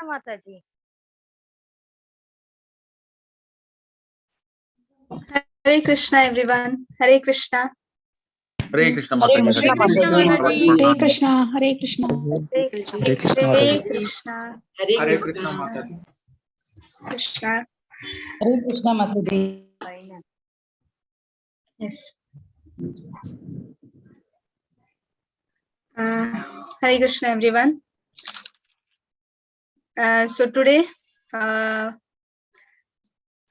Mataji. Hare Krishna, everyone. Hare Krishna. Hare Krishna Mataji. Hare Krishna Mataji. Hare Krishna, Hare Krishna. Hare Krishna. Hare Krishna Hare Mataji. Krishna. Hare Krishna Mataji. Krishna. Hare Krishna Mataji. Yes. Hare Krishna, everyone. So today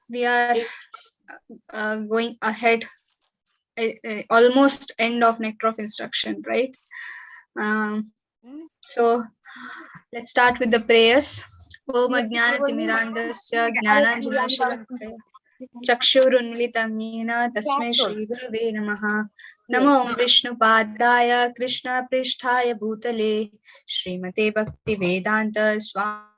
we are going ahead, almost end of nectar of instruction, right? So let's start with the prayers. Om Ajnanatimirandasya Jnananjanashalakaya Chakshurunmilitam Yena Tasmai Shri Gurave Namaha. Namo Om Vishnu Padaya Krishna Pristhaya Bhutale Srimate Bhakti Vedanta Swami.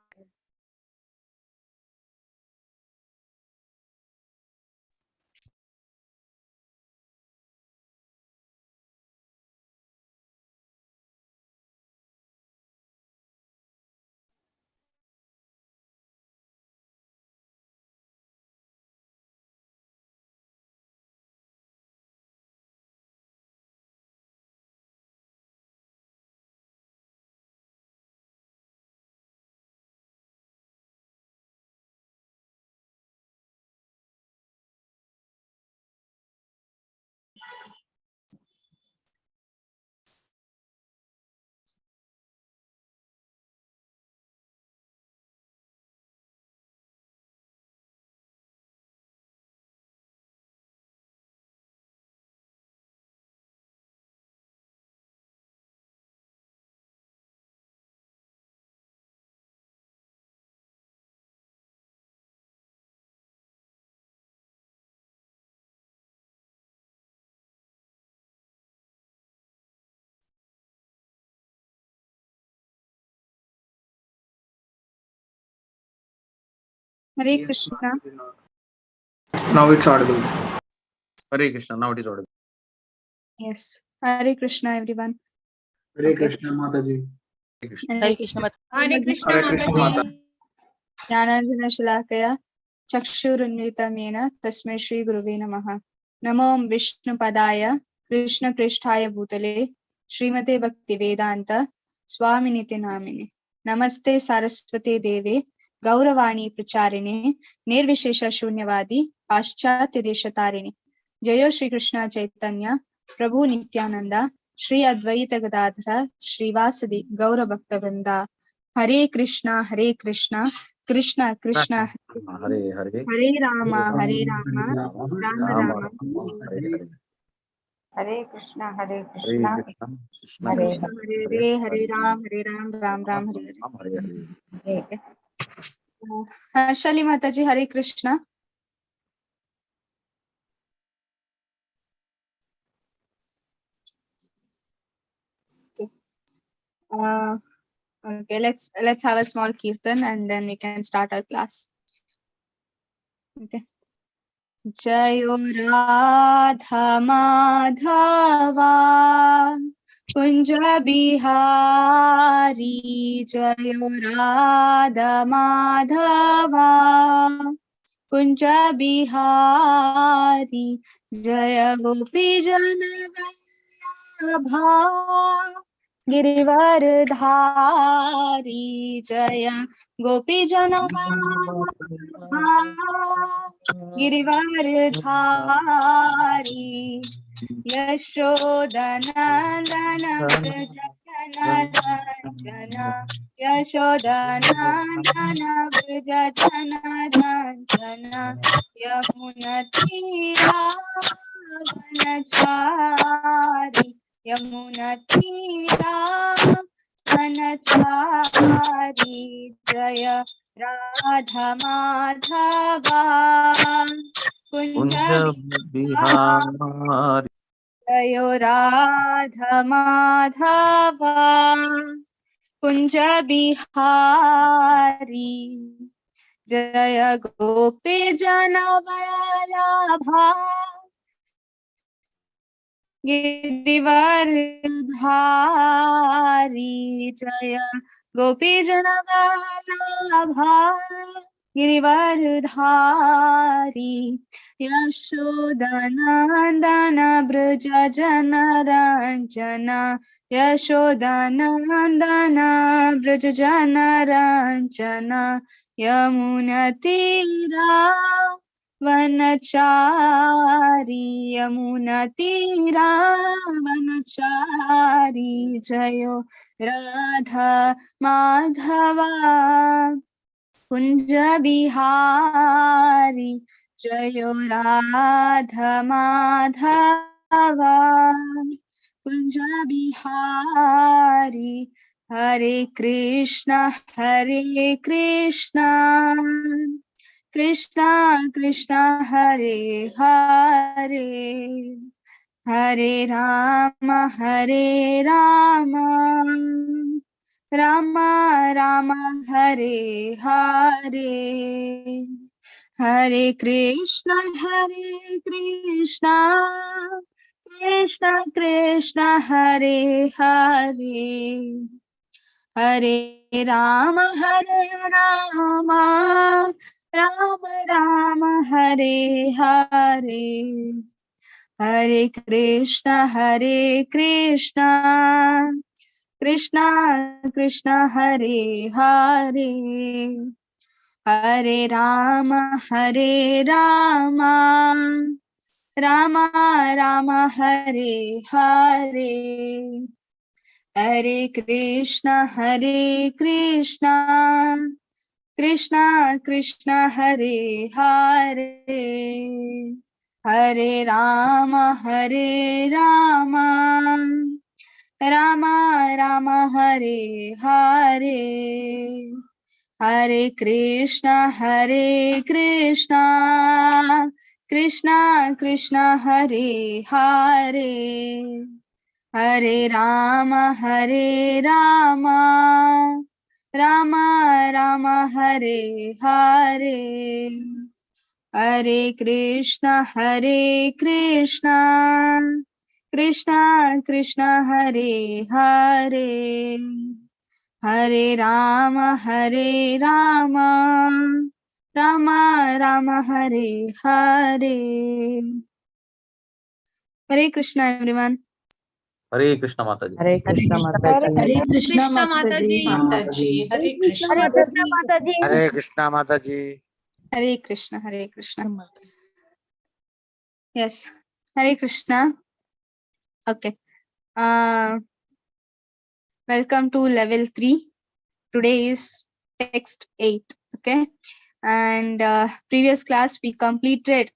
Hare Krishna. Now it's audible. Hare Krishna. Now it is audible. Yes. Hare Krishna, everyone. Hare Krishna Mataji. Hare Krishna. Hare Krishna Mataji. Hare Krishna Hare Krishna Mataji. Jnananjanashalakaya Chakshurunmilitam Yena Tasmai Shri Gurave Namaha. Namo Om Vishnu Padaya Krishna Pristhaya Bhutale Srimate Bhakti Vedanta Swaminiti Namine. Namaste Saraswate Deve Gauravani Pracharine Nirvishesha Shunyavadi Paschatya Deshatarine. Jayo Shri Krishna Chaitanya Prabhu Nityananda Shri Advaita Gadadhara Shri Vasadi Gaura Bhakta Vrinda. Hare Krishna, Hare Krishna, Krishna Krishna, Hare Hare. Hare Rama, Hare Rama, Rama Rama. Hare Hare. Hare Krishna. Hare Hare Krishna. Krishna. Krishna Hare Krishna. Hare Hare Ram, Hare Ram, Ram Ram, Hare Hare. Hare Hare. Hare. Harshali Mataji, Hare Krishna. Okay, let's have a small kirtan and then we can start our class. Okay. Jayo Radha Madhava Kunja Bihari. Jayo Radha Madhava Kunja Bihari. Jaya Gopi Jana Vallabha Girivardhari. Jaya Gopi Jana Vallabha Girivardhari. Yashodanandana Vrajajana Yashodanandana Vrajajana Yamunatiravanachari. Yamunatiravanachari. Jaya Radha Madhava Kunja Bihari. Jayo Radha Madhava Kunja Bihari. Jaya Gopi Jana Vallabha Girivardhari. Jaya गोपी जनवल्लभा गिरिवरधारी यशोदनन्दन व्रज जनरञ्जन यशोदनन्दन व्रज जनरञ्जन यमुनतीरा वनचारी यमुनतीरा वनचारी जयो राधा माधवा कुंज बिहारी जयो राधा माधवा कुंज बिहारी हरे Krishna Krishna Krishna Hare Hare Hare Ram Ram Ram Hare Hare Hare Krishna Krishna Krishna Hare Hare Hare Ram Ram Ram Hare Hare Hare Krishna Krishna Krishna Hare Hare Hare Ram Ram Ram Hare Hare Hare Krishna Krishna Krishna Hare Hare Hare Ram Ram Ram Hare Hare Hare Krishna Krishna Krishna Hare Hare Hare Ram Ram Ram Hare Hare Hare Krishna Krishna Krishna Hare Hare Hare Ram Ram Ram Hare Hare Hare Krishna everyone हरे कृष्ण माता जी। हरे कृष्ण माता जी। हरे कृष्ण माता जी। माताजी हरे कृष्ण माता जी। हरे कृष्णा माता जी। हरे Krishna yes Hare Krishna. Okay, welcome to level 3. Today is text 8. Okay, and previous class we completed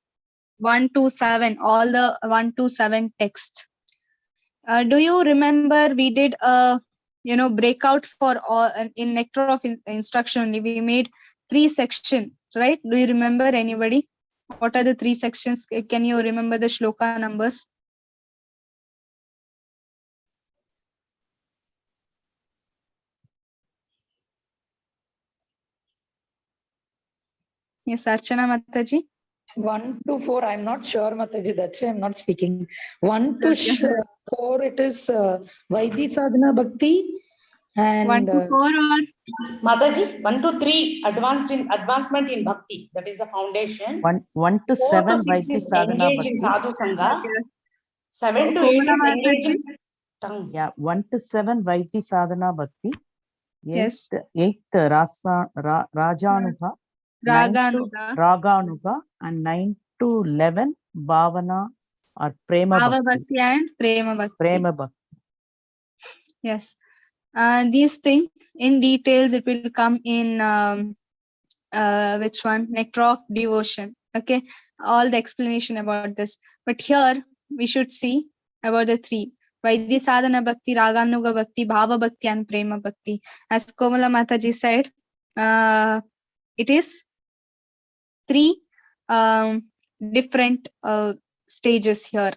1 to 7, all the 1 to 7 text. Do you remember we did a breakout for all in nectar of instruction only? We made 3 sections, right? Do you remember, anybody? What are the 3 sections? Can you remember the shloka numbers? Yes, Archana Mataji. 1 to 4, I'm not sure, Mataji. That's why I'm not speaking. 1 to Okay. 4, it is Vaidhi Sadhana Bhakti. And 1 to 4 or Mataji, 1 to 3 advancement in bhakti. That is the foundation. 1 to 4 7 to 6 Vaidhi is Sadhana engage in Bhakti. sadhu sangha. okay. 7 to 8 Komala is engage Mataji. in tongue. Yeah, 1 to 7 Vaidhi Sadhana Bhakti. Yes. 8th Rajanuga. 9 to Raganuga. Raganuga, and 9 to 11 Bhavana or Prema Bhava Bhakti. Bhakti and Prema Bhakti. Prema Bhakti. Yes. These things in details it will come in which one? Nectar of Devotion. Okay. All the explanation about this. But here we should see about the 3. Vaidhi Sadhana Bhakti, Raganuga Bhakti, Bhava Bhakti and Prema Bhakti. As Komala Mataji said, it is 3 different stages here.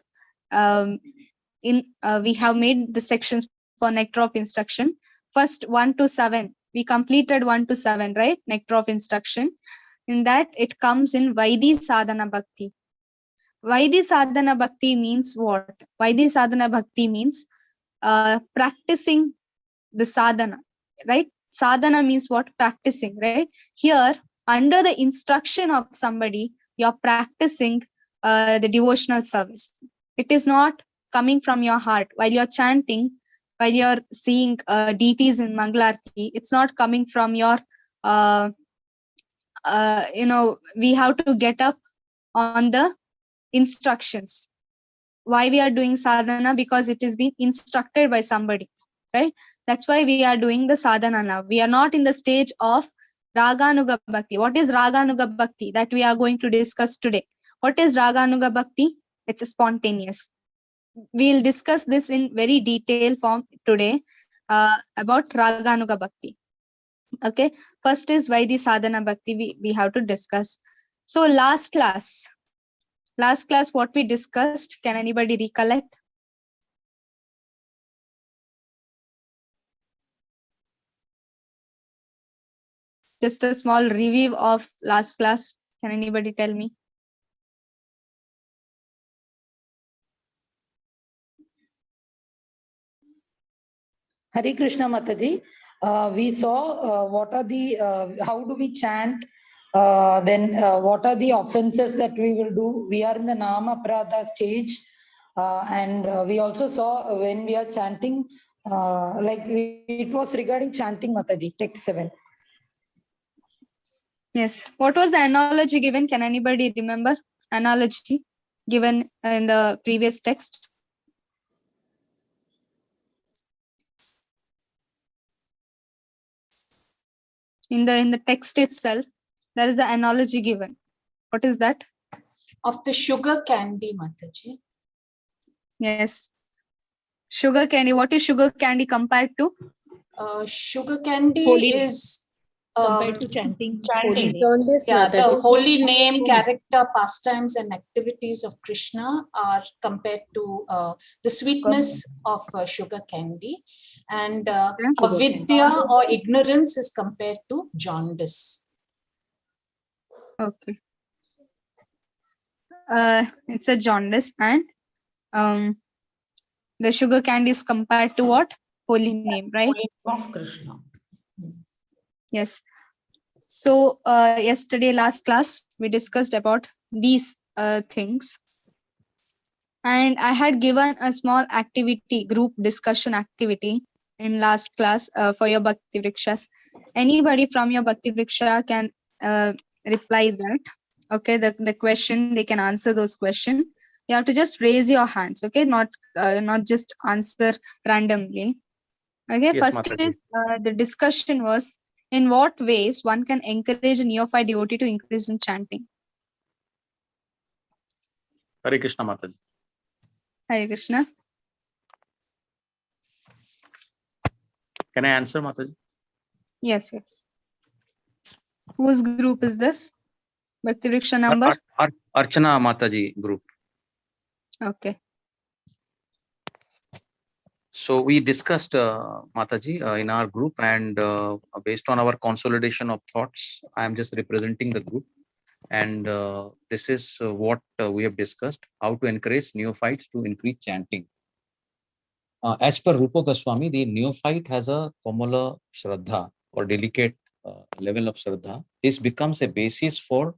We have made the sections for nectar of instruction. First 1 to 7, we completed 1 to 7, right? Nectar of instruction. In that it comes in Vaidhi Sadhana Bhakti. Vaidhi Sadhana Bhakti means what? Vaidhi Sadhana Bhakti means practicing the sadhana, right? Sadhana means what? Practicing, right? Here, under the instruction of somebody, you're practicing the devotional service. It is not coming from your heart. While you're chanting, while you're seeing deities in Mangalarti, it's not coming from your, we have to get up on the instructions. Why we are doing sadhana? Because it is being instructed by somebody, right? That's why we are doing the sadhana now. We are not in the stage of Raganuga Bhakti. What is Raganuga Bhakti? That we are going to discuss today. What is Raganuga Bhakti? It's a spontaneous. We'll discuss this in very detailed form today about Raganuga Bhakti. Okay, first is why the sadhana bhakti we have to discuss. So last class what we discussed, can anybody recollect? Just a small review of last class. Can anybody tell me? Hare Krishna Mataji. We saw what are the, how do we chant? Then what are the offenses that we will do? We are in the Nama Prada stage. And we also saw when we are chanting, it was regarding chanting Mataji, text 7. Yes. What was the analogy given? Can anybody remember? Analogy given in the previous text? In the text itself, there is an analogy given. What is that? Of the sugar candy, Mataji. Yes. Sugar candy. What is sugar candy compared to? Sugar candy Holy is compared to chanting. Chanting. Yeah, the holy name, character, pastimes, and activities of Krishna are compared to the sweetness of sugar candy, and avidya or ignorance is compared to jaundice. Okay. It's a jaundice, and the sugar candy is compared to what? Holy name, right? Holy name of Krishna. Yes. So yesterday, last class, we discussed about these things. And I had given a small activity, group discussion activity in last class for your Bhakti Vrikshas. Anybody from your Bhakti Vriksha can reply that. Okay, the question, they can answer those questions. You have to just raise your hands, okay? Not just answer randomly. Okay, Yes, first Mataji. is the discussion was, in what ways one can encourage a neophyte devotee to increase in chanting? Hare Krishna Mataji. Hare Krishna. Can I answer, Mataji? Yes. Whose group is this? Bhakti Vriksha number? Archana Mataji group. Okay. So we discussed Mataji in our group, and based on our consolidation of thoughts, I am just representing the group. And this is what we have discussed, how to encourage neophytes to increase chanting. As per Rupa Goswami, the neophyte has a Komala Shraddha or delicate level of Shraddha. This becomes a basis for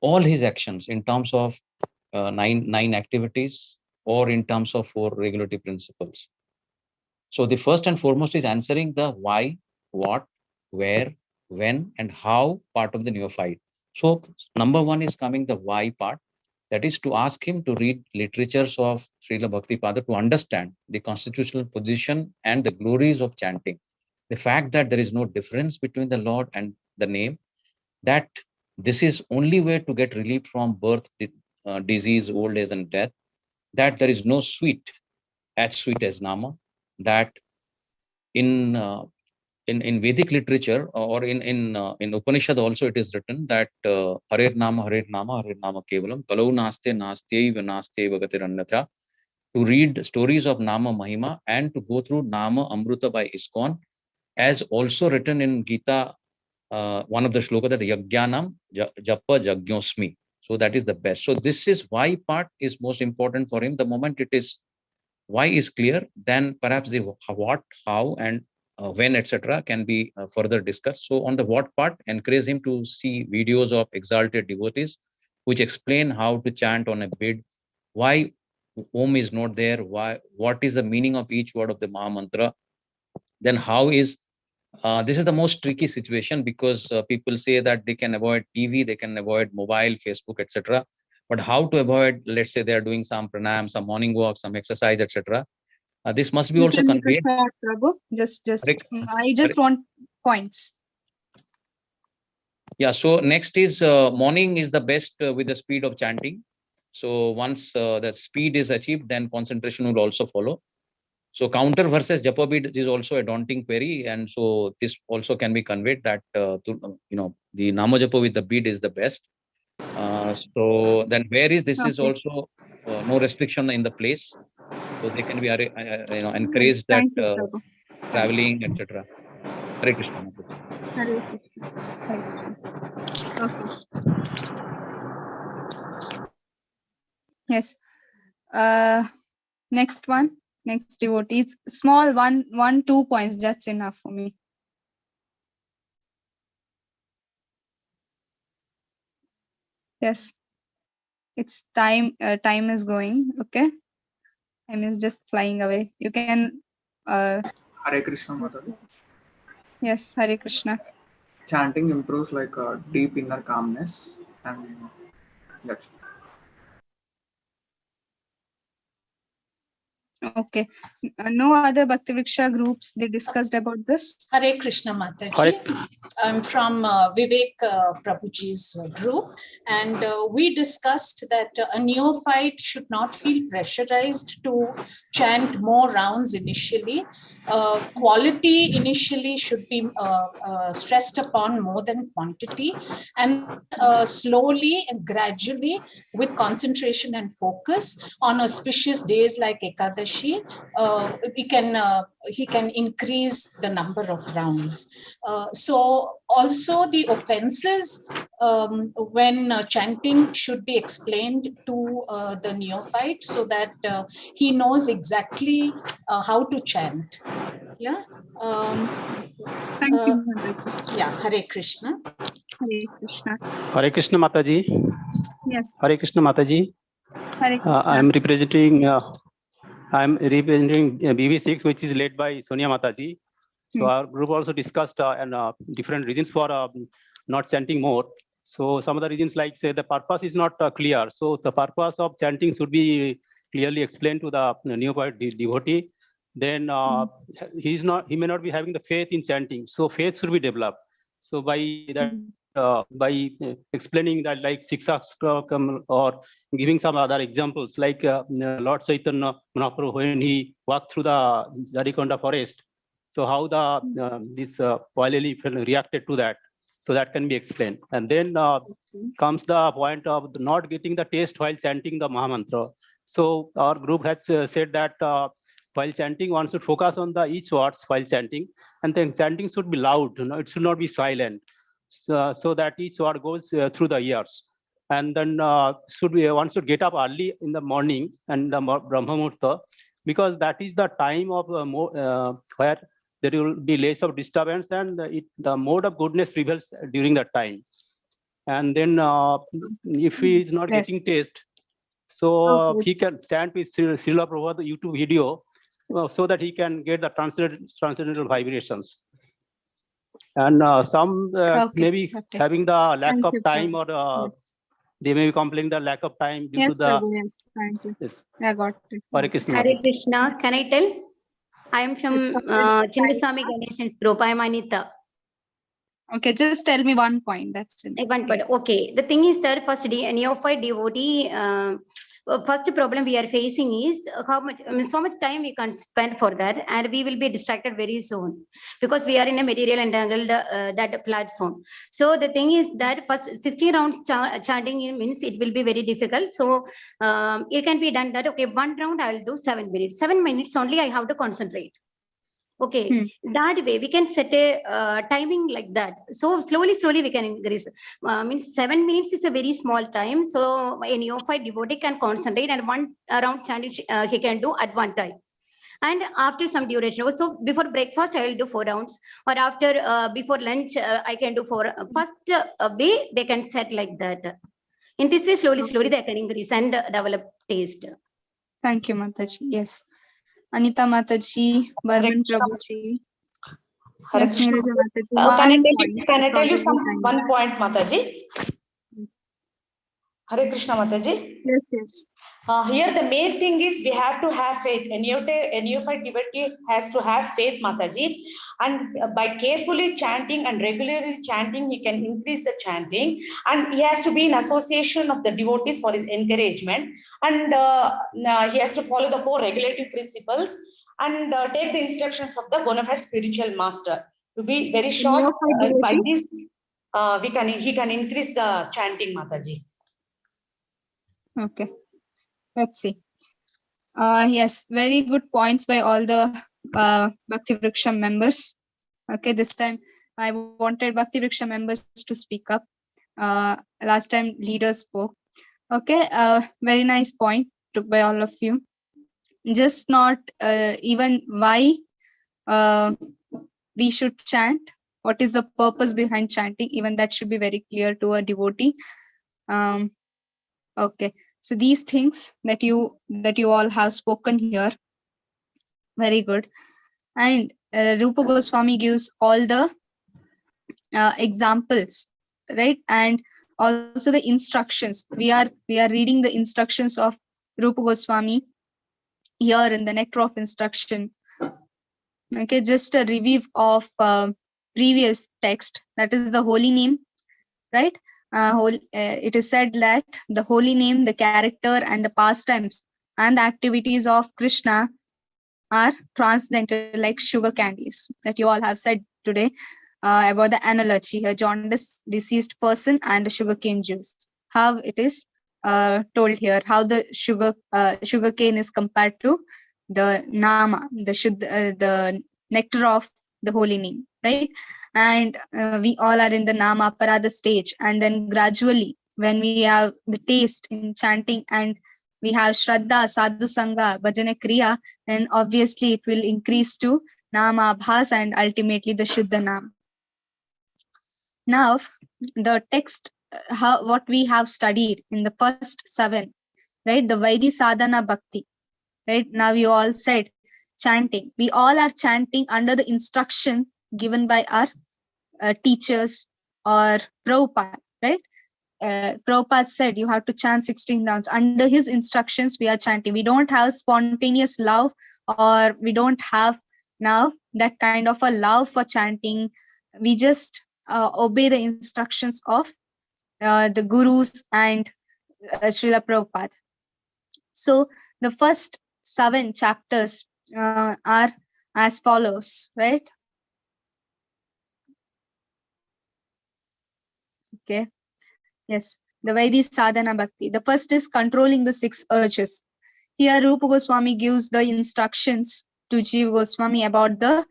all his actions in terms of nine activities or in terms of 4 regulatory principles. So the first and foremost is answering the why, what, where, when, and how part of the neophyte. So number 1 is coming the why part. That is to ask him to read literatures of Srila Bhaktipada to understand the constitutional position and the glories of chanting. The fact that there is no difference between the Lord and the name, that this is only way to get relief from birth, disease, old age, and death, that there is no sweet as Nama, that in Vedic literature or in Upanishad also it is written that Harer Nama Kevalam Kalau Naste Nastyaiva Nastyaiva Gatirannatha, to read stories of Nama Mahima and to go through Nama Amruta by ISKCON, as also written in Gita, one of the shloka that Yajnanam Japa Jagyosmi. So that is the best. So this is why part is most important for him. The moment it is why is clear, then perhaps the what, how, and when, etc., can be further discussed. So on the what part, encourage him to see videos of exalted devotees which explain how to chant on a bid, why Om is not there, what is the meaning of each word of the Maha Mantra. Then how is this is the most tricky situation, because people say that they can avoid TV, they can avoid mobile, Facebook, etc. But how to avoid, let's say they are doing some pranayam, some morning walk, some exercise, etc. This must be You also can make a conveyed. short, Prabhu. I just want points. Yeah, so next is morning is the best with the speed of chanting. So once the speed is achieved, then concentration will also follow. So counter versus japa bead is also a daunting query, and so this also can be conveyed that the nama japa with the bead is the best. So then where is this is Okay. also no restriction in the place, so they can be Yes, encouraged that thank you, Prabhu. traveling, etc. Hare Krishna. Mataji. Hare Krishna. Hare Krishna. Okay. Yes. Next one. Next devotee. It's small 2 points. That's enough for me. Yes. It's time. Time is going. Okay. Time is just flying away. You can. Hare Krishna Mataji. Yes. Hare Krishna. Chanting improves like a deep inner calmness, and that's it. Okay. No other Bhakti Vriksha groups they discussed about this? Hare Krishna Mataji. I'm from Vivek Prabhuji's group, and we discussed that a neophyte should not feel pressurized to chant more rounds initially. Quality initially should be stressed upon more than quantity, and slowly and gradually, with concentration and focus on auspicious days like Ekadashi, he can increase the number of rounds. So also the offenses when chanting should be explained to the neophyte, so that he knows exactly how to chant. Yeah. Thank you, Mataji. Yeah. Hare Krishna. Hare Krishna. Hare Krishna Mataji. Yes. Hare Krishna Mataji. Hare Krishna. I'm representing BV6, which is led by Sonia Mataji. So our group also discussed different reasons for not chanting more. So some of the reasons, like say the purpose is not clear. So the purpose of chanting should be clearly explained to the neophyte devotee. Then he may not be having the faith in chanting. So faith should be developed. So by that, by explaining that, like Sikshakam, or giving some other examples, like Lord Chaitanya Mahaprabhu, when he walked through the Jarikonda forest. So how the this oil leaf reacted to that, so that can be explained. And then comes the point of not getting the taste while chanting the Mahamantra. So our group has said that while chanting, one should focus on the each words while chanting, and then chanting should be loud. It should not be silent, so that each word goes through the ears. And then one should get up early in the morning and the Brahma Murtha, because that is the time of where there will be less of disturbance, and the mode of goodness prevails during that time. And then if he is not getting taste, so he can chant with Srila Prabhupada YouTube video, so that he can get the transcendental vibrations. And some maybe having the lack of time, or they may be complaining the lack of time due to the. Prabhu, yes, thank you. Yes. I got it. Hare Krishna. Hare Krishna. Can I tell? I am from Chindaswamy Ganeshan's group. I am Anita. Okay, just tell me one point. That's it. One point. Okay. The thing is that first neophyte devotee, first problem we are facing is how much, so much time we can spend for that, and we will be distracted very soon, because we are in a material entangled that platform. So the thing is that first 60 rounds chanting means it will be very difficult. So it can be done that, okay, one round I will do 7 minutes. 7 minutes only I have to concentrate. Okay, that way we can set a timing like that. So slowly we can increase. Means 7 minutes is a very small time. So a neophyte devotee can concentrate, and one round chanting he can do at one time. And after some duration, so before breakfast, I will do 4 rounds, or after before lunch, I can do 4. First way they can set like that. In this way, slowly, slowly they can increase and develop taste. Thank you, Mataji. Yes. Anita Mataji, Barman Prabhuji. Yes, Neeraja Mataji. Can I tell you one point, Mataji? Hare Krishna, Mataji. Yes. Here the main thing is we have to have faith. A neophyte devotee has to have faith, Mataji. And by carefully chanting and regularly chanting, he can increase the chanting. And he has to be in association of the devotees for his encouragement. And he has to follow the 4 regulative principles and take the instructions of the bona fide spiritual master. To be very short, by this, he can increase the chanting, Mataji. Okay. Let's see. Yes, very good points by all the Bhakti Vriksham members. Okay, this time I wanted Bhakti Vriksham members to speak up. Last time leaders spoke. Okay, very nice point took by all of you. Just not even why we should chant. What is the purpose behind chanting? Even that should be very clear to a devotee. Okay, so these things that you all have spoken here, very good. And Rupa Goswami gives all the examples, right? And also the instructions. We are reading the instructions of Rupa Goswami here in the Nectar of Instruction. Okay, just a review of previous text. That is the holy name, right? It is said that the holy name, the character, and the pastimes and the activities of Krishna are transcendental like sugar candies, that you all have said today about the analogy, a jaundiced deceased person and a sugarcane juice. How it is told here, how the sugarcane is compared to the nama, the nectar of the holy name, right? And we all are in the nama parada stage, and then gradually when we have the taste in chanting and we have Shraddha, Sadhu Sangha, Bhajana Kriya, then obviously it will increase to Nama Abhas and ultimately the Shuddha Nam. Now, the text, what we have studied in the first 7, right? The Vaidhi Sadhana Bhakti, right? Now you all said chanting. We all are chanting under the instruction given by our teachers or Prabhupada, right? Prabhupada said you have to chant 16 rounds. Under his instructions, we are chanting. We don't have spontaneous love, or we don't have now that kind of a love for chanting. We just obey the instructions of the gurus and Srila Prabhupada. So the first 7 chapters are as follows, right? Okay. Yes, the Vaidhi Sadhana Bhakti. The first is controlling the 6 urges. Here Rupa Goswami gives the instructions to Jiva Goswami about the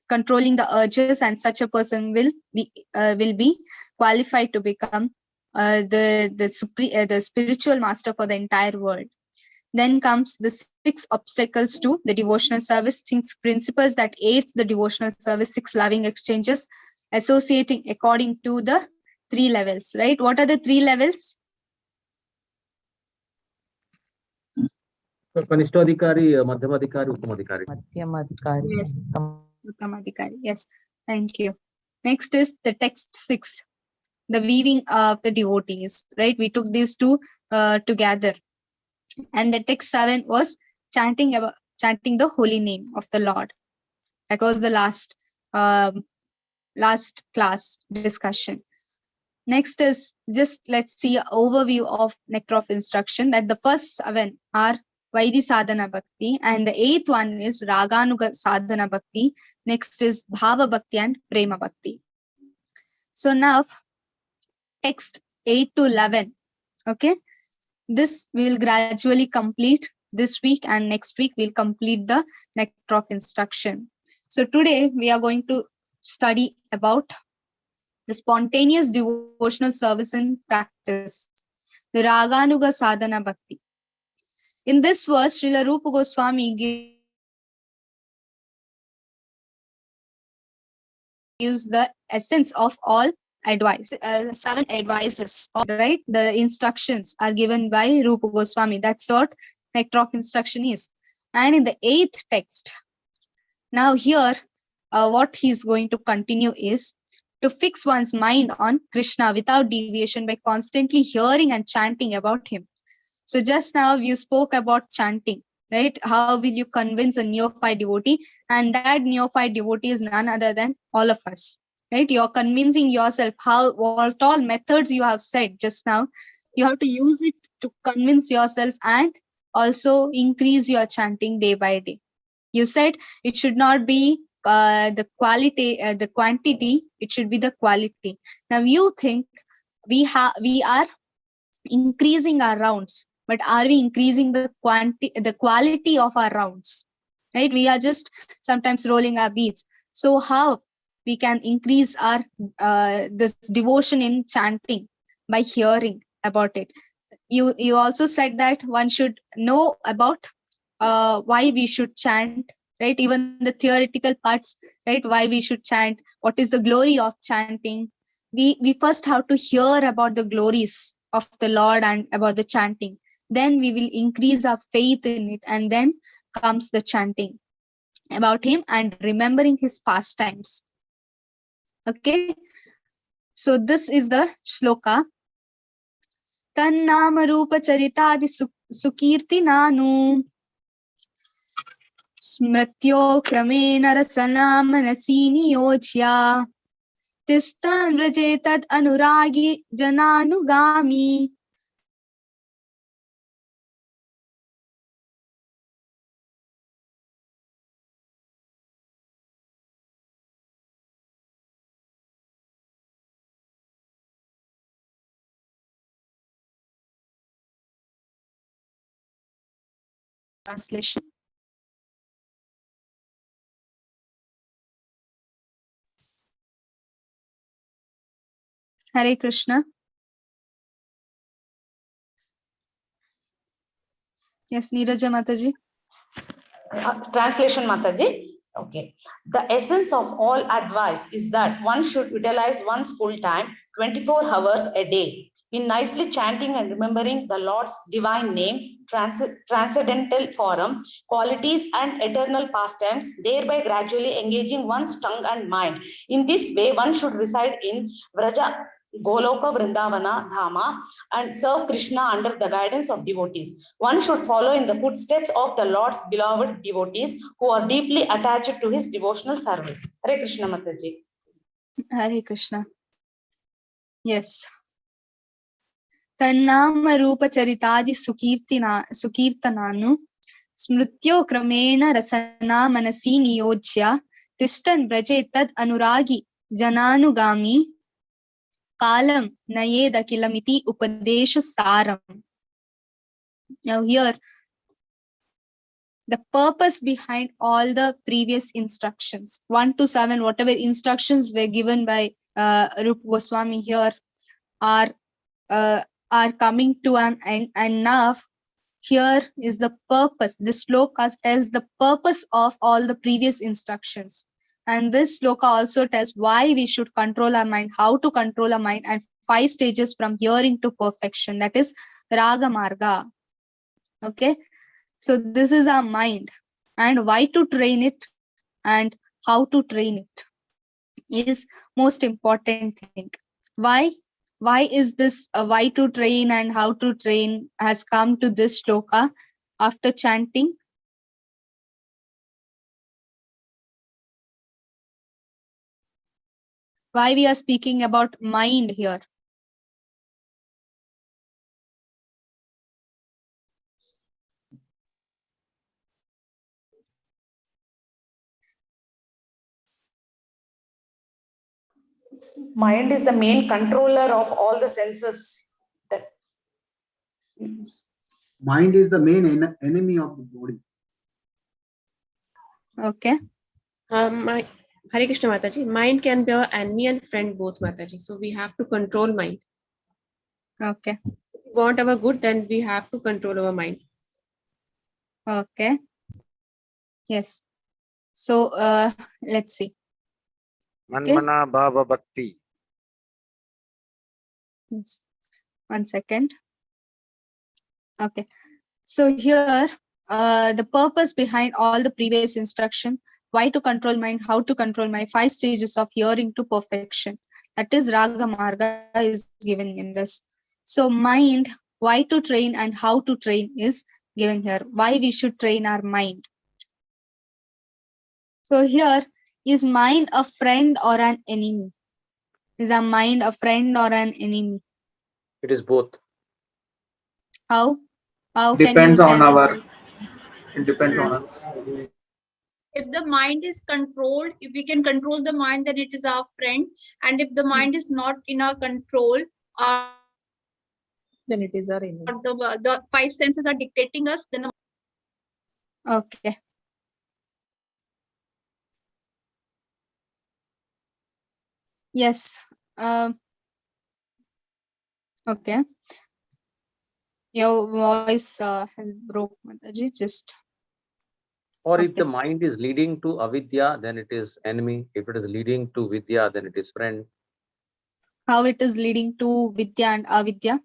controlling the urges, and such a person will be qualified to become the spiritual master for the entire world. Then comes the 6 obstacles to the devotional service, 6 principles that aids the devotional service, 6 loving exchanges, associating according to the 3 levels, right? What are the 3 levels? Kanishtadhikari, Madhyamadhikari, Uttamadhikari. Madhyamadhikari. Uttamadhikari. Yes, thank you. Next is the text 6, the weaving of the devotees, right? We took these 2 together. And the text 7 was chanting the holy name of the Lord. That was the last class discussion. Next is just let's see an overview of Nectar of Instruction, that the first 7 are Vaidhi Sadhana Bhakti, and the 8th one is Raganuga Sadhana Bhakti. Next is Bhava Bhakti and Prema Bhakti. So now text 8 to 11, okay? This we will gradually complete this week, and next week we'll complete the Nectar of Instruction. So today we are going to study about the spontaneous devotional service in practice, the Raganuga Sadhana Bhakti. In this verse, Srila Rupa Goswami gives the essence of all advice. 7 advices, right? The instructions are given by Rupa Goswami. That's what nectar of instruction is. And in the 8th text, now here, what he's going to continue is to fix one's mind on Krishna without deviation by constantly hearing and chanting about him. So just now you spoke about chanting, right? How will you convince a neophyte devotee? And that neophyte devotee is none other than all of us, right? You're convincing yourself. What all methods you have said just now, you have to use it to convince yourself and also increase your chanting day by day. You said it should not be the quantity, it should be the quality. Now you think we are increasing our rounds, but are we increasing the quality of our rounds? Right? We are just sometimes rolling our beads. So how we can increase our this devotion in chanting? By hearing about it. You also said that one should know about why we should chant, right? Even the theoretical parts, right? Why we should chant, what is the glory of chanting. We first have to hear about the glories of the Lord and about the chanting. Then we will increase our faith in it, and then comes the chanting about him and remembering his pastimes. Okay, so this is the shloka. Tannama rupa charitadi sukirti nanu smrityo kramena rasana manasi niyojya tistan rajetad anuragi jananugami. Translation. Hare Krishna. Yes, Neeraja Mataji. Translation, Mataji. Okay. The essence of all advice is that one should utilize one's full time, 24 hours a day, in nicely chanting and remembering the Lord's divine name, transcendental form, qualities, and eternal pastimes, thereby gradually engaging one's tongue and mind. In this way, one should reside in Vraja, Goloka, Vrindavana, Dhama, and serve Krishna under the guidance of devotees. One should follow in the footsteps of the Lord's beloved devotees who are deeply attached to his devotional service. Hare Krishna, Mataji. Hare Krishna. Yes. Tannama rupa charitadi sukirtananu smrityo kramena rasana manasi niyojya tishtan brajetad anuragi jananugami kalam nayeda kilamiti upadesha saram. Now here, the purpose behind all the previous instructions, 1 to 7, whatever instructions were given by Rupa Goswami here are coming to an end, and now here is the purpose. This sloka tells the purpose of all the previous instructions. And this sloka also tells why we should control our mind, how to control our mind, and 5 stages from hearing to perfection. That is Raga Marga. Okay. So this is our mind, and why to train it and how to train it is most important thing. Why is this why to train and how to train has come to this shloka after chanting? Why we are speaking about mind here? Mind is the main controller of all the senses. Mind is the main enemy of the body. Okay. Hare Krishna Mataji. Mind can be our enemy and friend both, Mataji. So we have to control mind. Okay. If we want our good, then we have to control our mind. Okay. Yes. So let's see. Manmana Bhava Bhakti. Yes. 1 second. Okay. So here, the purpose behind all the previous instruction, why to control mind, how to control mind, 5 stages of hearing to perfection. That is Raga Marga is given in this. So mind, why to train and how to train is given here. Why we should train our mind. So here, is mind a friend or an enemy? Is our mind a friend or an enemy? It is both. How? How can you Depends on tell? our. It depends on us. If the mind is controlled, if we can control the mind, then it is our friend. And if the mind is not in our control, Then it is our enemy. The 5 senses are dictating us, then the Okay. Yes. Okay. Your voice has broke, Mataji. Just. Or if the mind is leading to avidya, then it is enemy. If it is leading to vidya, then it is friend. How it is leading to vidya and avidya?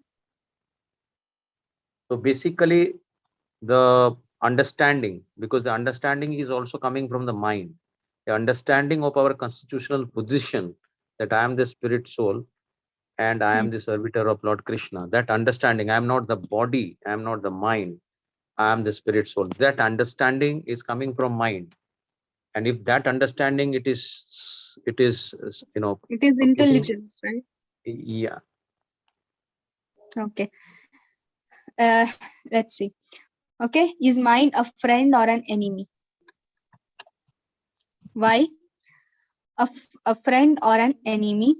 So basically, the understanding, because the understanding is also coming from the mind. The understanding of our constitutional position that I am the spirit soul and I am the servitor of Lord Krishna. That understanding, I am not the body, I am not the mind, I am the spirit soul. That understanding is coming from mind. And if that understanding, it is It is intelligence, right? Yeah. Okay. Let's see. Okay. Is mind a friend or an enemy? Why? A friend or an enemy?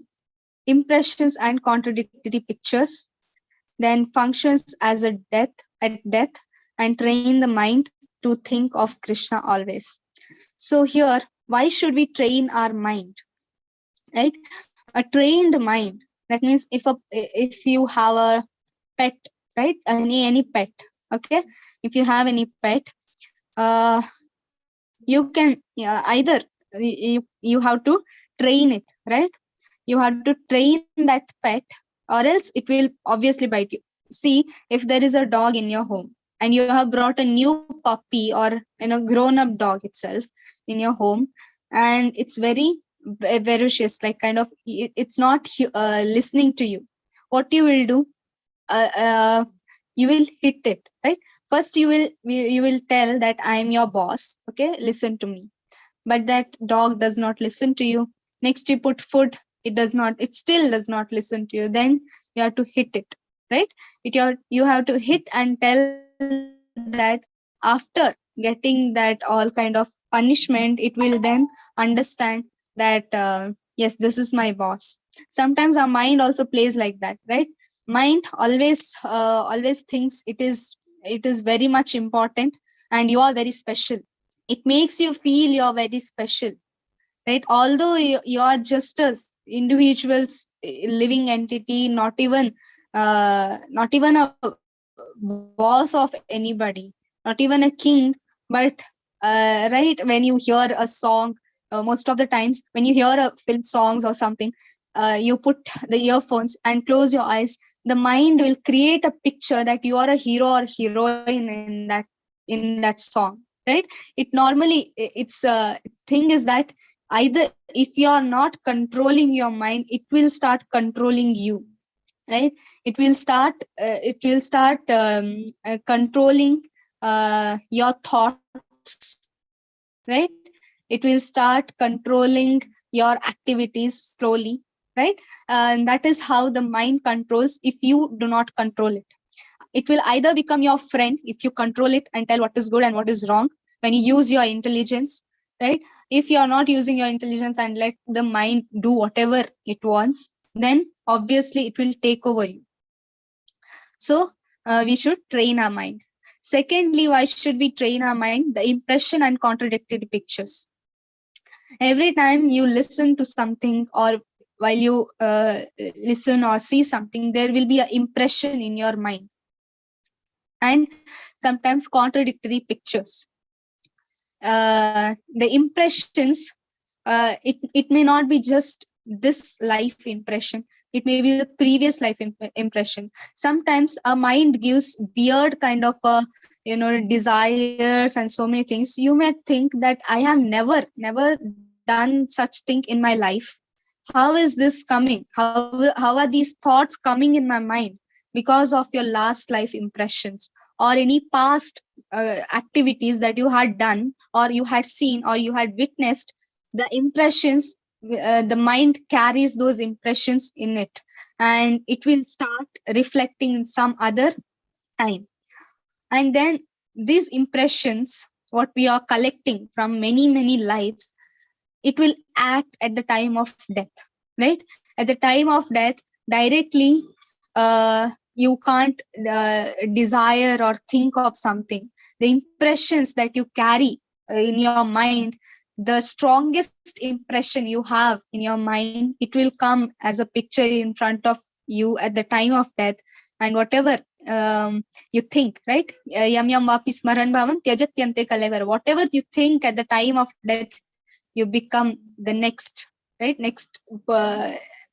Impressions and contradictory pictures. Then functions as a death and train the mind to think of Krishna always. So here, why should we train our mind? Right? A trained mind. That means if you have a pet, right? Any pet. Okay. If you have any pet, you can either you have to train it, right? You have to train that pet, or else it will obviously bite you. See, if there is a dog in your home and you have brought a new puppy or grown up dog itself in your home, and it's very ferocious, like kind of it's not listening to you, what you will do? You will hit it, right? First you will tell that I am your boss, okay, listen to me. But that dog does not listen to you. Next you put food, it still does not listen to you. Then you have to hit it, right? You have to hit and tell that after getting that all kind of punishment, it will then understand that yes, this is my boss. Sometimes our mind also plays like that, right? Mind always thinks it is very much important and you are very special. It makes you feel you're very special, right? Although you are just as individuals, living entity, not even a boss of anybody, not even a king. But right, when you hear a song, most of the times when you hear a film songs or something, you put the earphones and close your eyes, the mind will create a picture that you are a hero or heroine in that song, right? It normally, it's thing is that either if you are not controlling your mind, it will start controlling you, right? It will start controlling your thoughts, right? It will start controlling your activities slowly, right? And that is how the mind controls if you do not control it. It will either become your friend if you control it and tell what is good and what is wrong, when you use your intelligence, right? If you are not using your intelligence and let the mind do whatever it wants, then obviously it will take over you. So we should train our mind. Secondly, why should we train our mind? The impression and contradictory pictures. Every time you listen to something, or while you listen or see something, there will be an impression in your mind. and sometimes contradictory pictures. The impressions, it may not be just this life impression, it may be the previous life impression. Sometimes our mind gives weird kind of desires and so many things. You may think that I have never done such thing in my life. How is this coming? How are these thoughts coming in my mind? Because of your last life impressions or any past activities that you had done or you had seen or you had witnessed. The impressions, the mind carries those impressions in it, and it will start reflecting in some other time. And then these impressions, what we are collecting from many lives, it will act at the time of death, right? At the time of death, directly, you can't desire or think of something. The impressions that you carry in your mind, the strongest impression you have in your mind, it will come as a picture in front of you at the time of death. And whatever you think, right? Yam yam vapi smaran bhavam tyajatyante kalevar. Whatever you think at the time of death, you become the next, right? Next,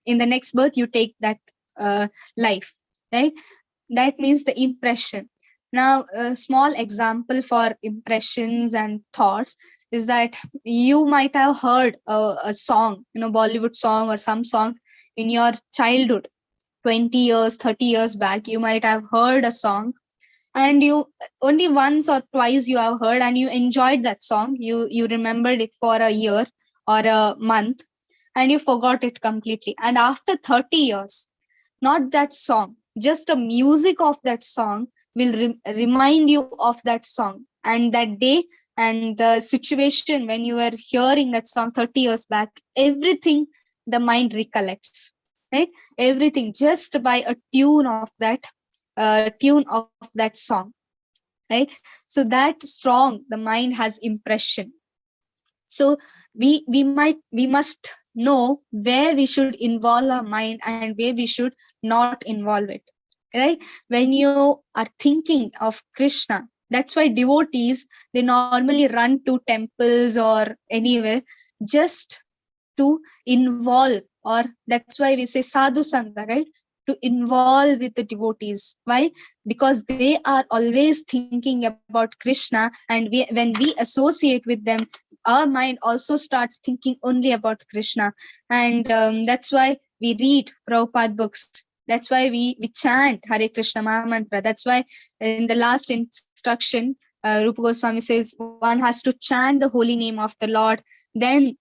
in the next birth, you take that life, right? That means the impression. Now, a small example for impressions and thoughts is that you might have heard a song, Bollywood song or some song in your childhood, 20 years, 30 years back. You might have heard a song, and you only once or twice you have heard and you enjoyed that song. You remembered it for a year or a month, and you forgot it completely. And after 30 years, not that song, just the music of that song will remind you of that song and that day and the situation when you were hearing that song 30 years back. Everything the mind recollects, right? Everything just by a tune of that song, right? So that strong, the mind has impression. So we must know where we should involve our mind and where we should not involve it, right? When you are thinking of Krishna, that's why devotees, they normally run to temples or anywhere just to involve, or that's why we say sadhu sangha, right? To involve with the devotees. Why? Because they are always thinking about Krishna, and when we associate with them, our mind also starts thinking only about Krishna. And that's why we read Prabhupada books. That's why we chant Hare Krishna Maha Mantra. That's why in the last instruction, Rupa Goswami says one has to chant the holy name of the Lord. Then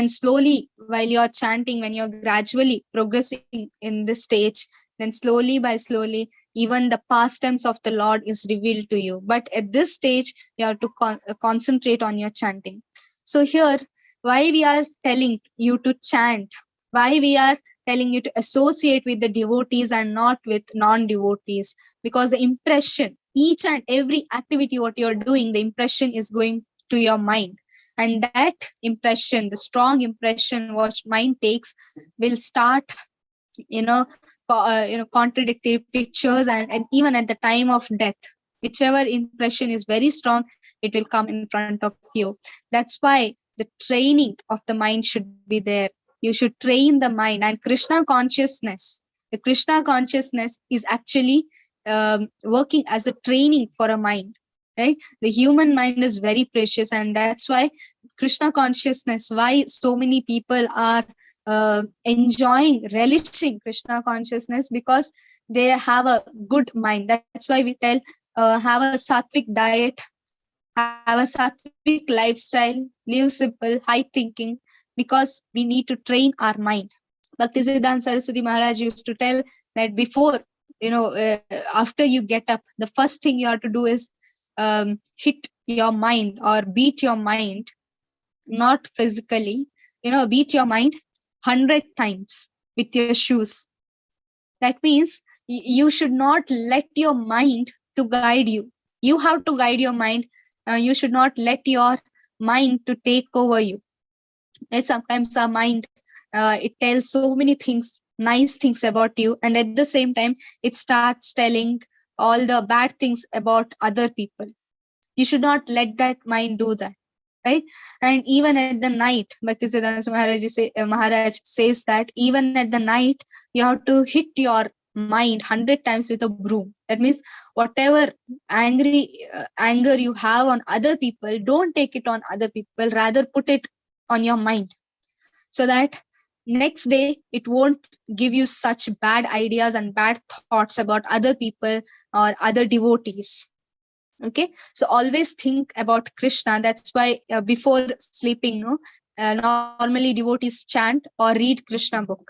slowly, while you're chanting, when you're gradually progressing in this stage, then slowly by slowly, even the pastimes of the Lord is revealed to you. But at this stage, you have to concentrate on your chanting. So here, why we are telling you to chant, why we are telling you to associate with the devotees and not with non-devotees, because the impression, each and every activity what you're doing, the impression is going to your mind. And that impression, the strong impression what mind takes, will start contradictory pictures, and even at the time of death, whichever impression is very strong, it will come in front of you. That's why the training of the mind should be there. You should train the mind. And the Krishna consciousness is actually working as a training for a mind, right? The human mind is very precious, and that's why Krishna consciousness, why so many people are enjoying, relishing Krishna consciousness, because they have a good mind. That's why we tell, have a sattvic diet, have a sattvic lifestyle, live simple, high thinking, because we need to train our mind. Bhaktisiddhanta Saraswati Maharaj used to tell that before, after you get up, the first thing you have to do is hit your mind or beat your mind, not physically, beat your mind 100 times with your shoes. That means you should not let your mind to guide you. You have to guide your mind. You should not let your mind to take over you. And sometimes our mind, it tells so many things, nice things about you, and at the same time, it starts telling all the bad things about other people. You should not let that mind do that, right? And even at the night, Maharaj says that even at the night, you have to hit your mind 100 times with a broom. That means whatever anger you have on other people, don't take it on other people, rather put it on your mind, so that next day it won't give you such bad ideas and bad thoughts about other people or other devotees. Okay, so always think about Krishna. That's why before sleeping, normally devotees chant or read Krishna book.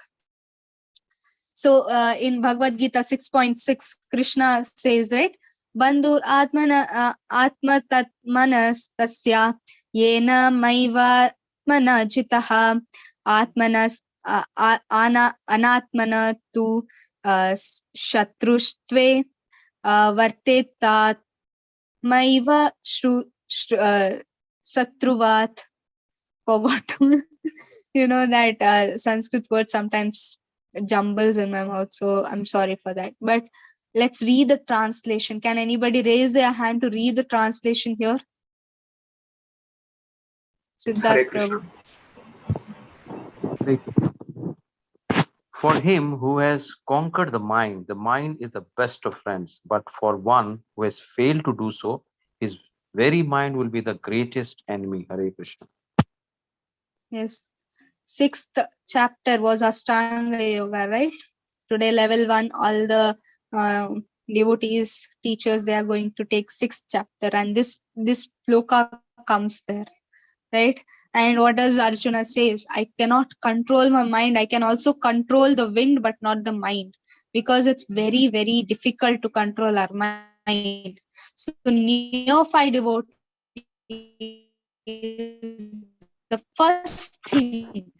So in Bhagavad Gita 6.6, Krishna says, right, Bandhur atma tat manas tasya yena maiva atmana jitaha atmanas anatmana tu shatruštve vartetat maiva satruvat. Forgot. That Sanskrit word sometimes jumbles in my mouth, so I'm sorry for that. But let's read the translation. Can anybody raise their hand to read the translation here? Siddharth Prabhu. For him who has conquered the mind is the best of friends. But for one who has failed to do so, his very mind will be the greatest enemy. Hare Krishna. Yes. 6th chapter was Ashtanga Yoga, right? Today, level 1, all the devotees, teachers, they are going to take 6th chapter, and this shloka comes there, right? And what does Arjuna says? I cannot control my mind. I can also control the wind, but not the mind, because it's very, very difficult to control our mind. So neophyte devotee, the first thing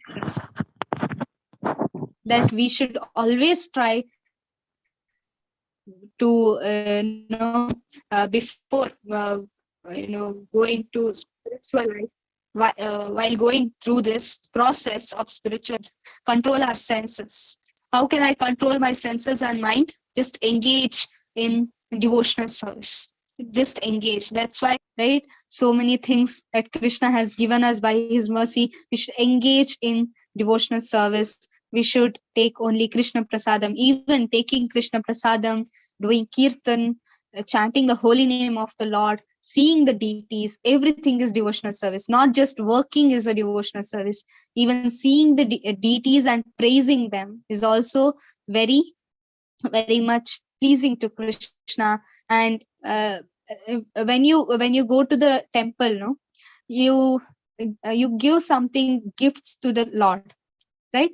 that we should always try to before going to spiritual life, while going through this process of spiritual, control our senses. How can I control my senses and mind? Just engage in devotional service. Just engage. That's why, right, so many things that Krishna has given us by his mercy, we should engage in devotional service. We should take only Krishna prasadam. Even taking Krishna prasadam, doing kirtan, chanting the holy name of the Lord, seeing the deities, everything is devotional service. Not just working is a devotional service. Even seeing the deities and praising them is also very, very much pleasing to Krishna. And when you go to the temple, you give something, gifts to the Lord, right?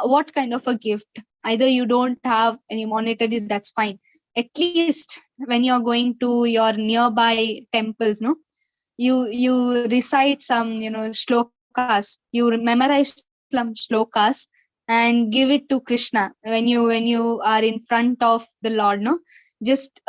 What kind of a gift? Either you don't have any monetary, that's fine. At least when you're going to your nearby temples, you recite some shlokas, you memorize some shlokas and give it to Krishna when you are in front of the Lord. Just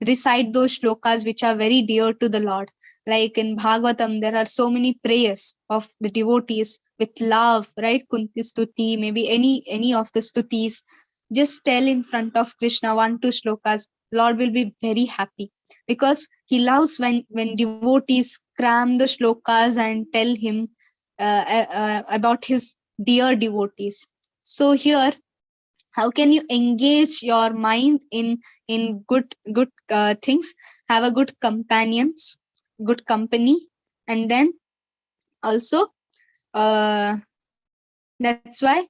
recite those shlokas which are very dear to the Lord. Like in Bhagavatam, there are so many prayers of the devotees with love, right? Kunti Stuti, maybe any of the stutis. Just tell in front of Krishna 1-2 shlokas. Lord will be very happy, because he loves when devotees cram the shlokas and tell him about his dear devotees. So here, how can you engage your mind in good things? Have a good companions, good company, and then also that's why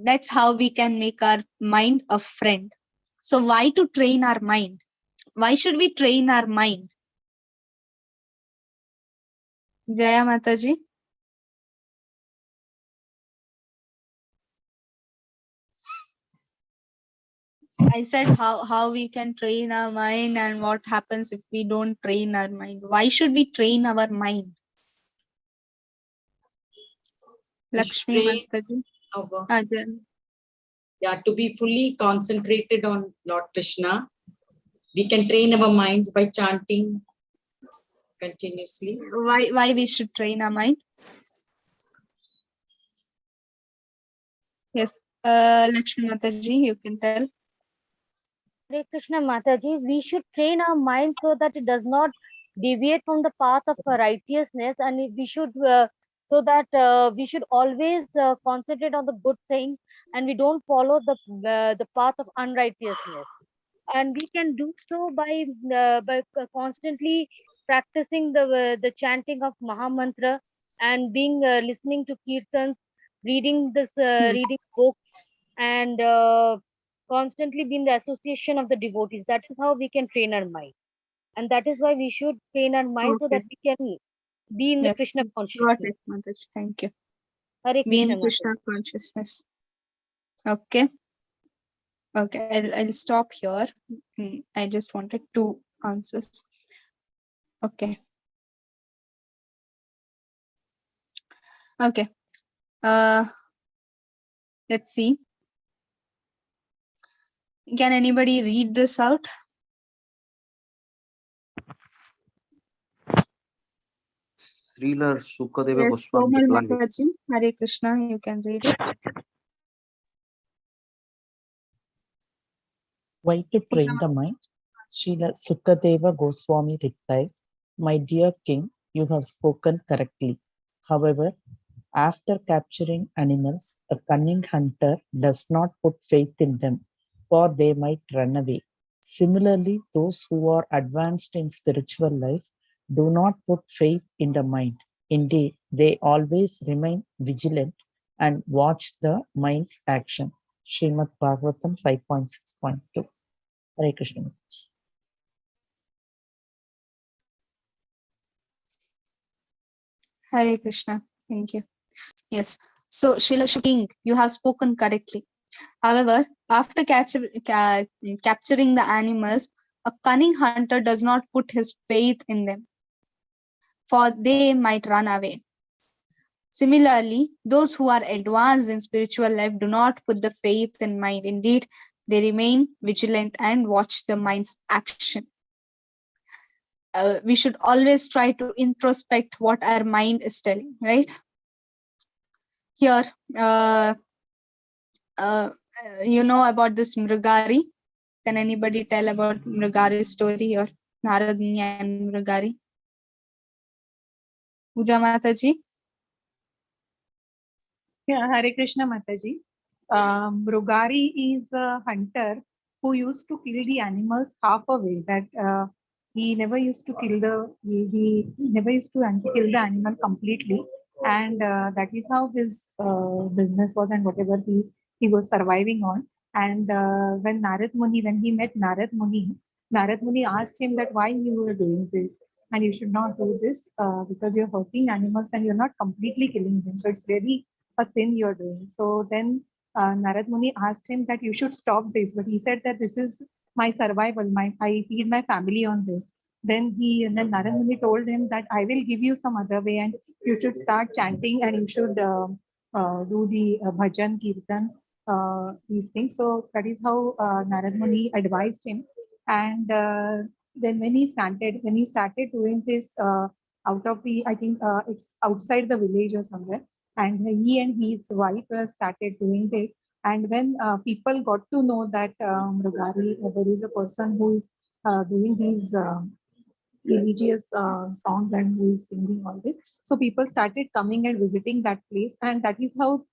that's how we can make our mind a friend. So why to train our mind? Why should we train our mind? Jaya Mataji. I said how we can train our mind, and what happens if we don't train our mind. Why should we train our mind? Lakshmi Mataji. Yeah, to be fully concentrated on Lord Krishna. We can train our minds by chanting continuously. Why we should train our mind? Yes, Lakshmi Mataji, you can tell. Hare Krishna Mataji, we should train our mind so that it does not deviate from the path of righteousness, and we should so that we should always concentrate on the good things, and we don't follow the path of unrighteousness. And we can do so by constantly practicing the chanting of Mahamantra and being listening to kirtans, reading reading books, and constantly be in the association of the devotees. That is how we can train our mind. And that is why we should train our mind so that we can be in the Krishna Got consciousness. it, Mataji. Thank you. Hare Be in Krishna, Krishna consciousness. Okay. Okay, I'll stop here. I just wanted 2 answers. Okay. Okay. Let's see. Can anybody read this out? Srila Sukadeva Yes, Goswami Komal replied. Mataji. Hare Krishna, you can read it. Why to train the mind? Srila Sukadeva Goswami replied, "My dear king, you have spoken correctly. However, after capturing animals, a cunning hunter does not put faith in them, for they might run away. Similarly, those who are advanced in spiritual life do not put faith in the mind. Indeed, they always remain vigilant and watch the mind's action." Srimad Bhagavatam 5.6.2. Hare Krishna. Hare Krishna. Thank you. Yes. So, Srila King, you have spoken correctly. However, after capturing the animals, a cunning hunter does not put his faith in them, for they might run away. Similarly, those who are advanced in spiritual life do not put the faith in mind. Indeed, they remain vigilant and watch the mind's action. We should always try to introspect what our mind is telling, right? Here, you know about this Mrigari. Can anybody tell about Mrigari's story here? Narad Muni and Mrigari. Puja Mataji. Yeah, Hare Krishna Mataji. Mrugari is a hunter who used to kill the animals half away. That he never used to kill he never used to kill the animal completely, and that is how his business was and whatever he was surviving on. And when he met Narad Muni asked him that why you were doing this, and you should not do this because you're hurting animals and you're not completely killing them. So it's really a sin you're doing. So then Narad Muni asked him that you should stop this, but he said that this is my survival. I feed my family on this. Then Narad Muni told him that I will give you some other way, and you should start chanting, and you should do the bhajan, kirtan, these things. So that is how Narad Muni advised him. And then when he started doing this out of the, I think it's outside the village or somewhere, and he and his wife started doing it. And when people got to know that Mrugari, there is a person who is doing these religious songs and who is singing all this, so people started coming and visiting that place, and that is how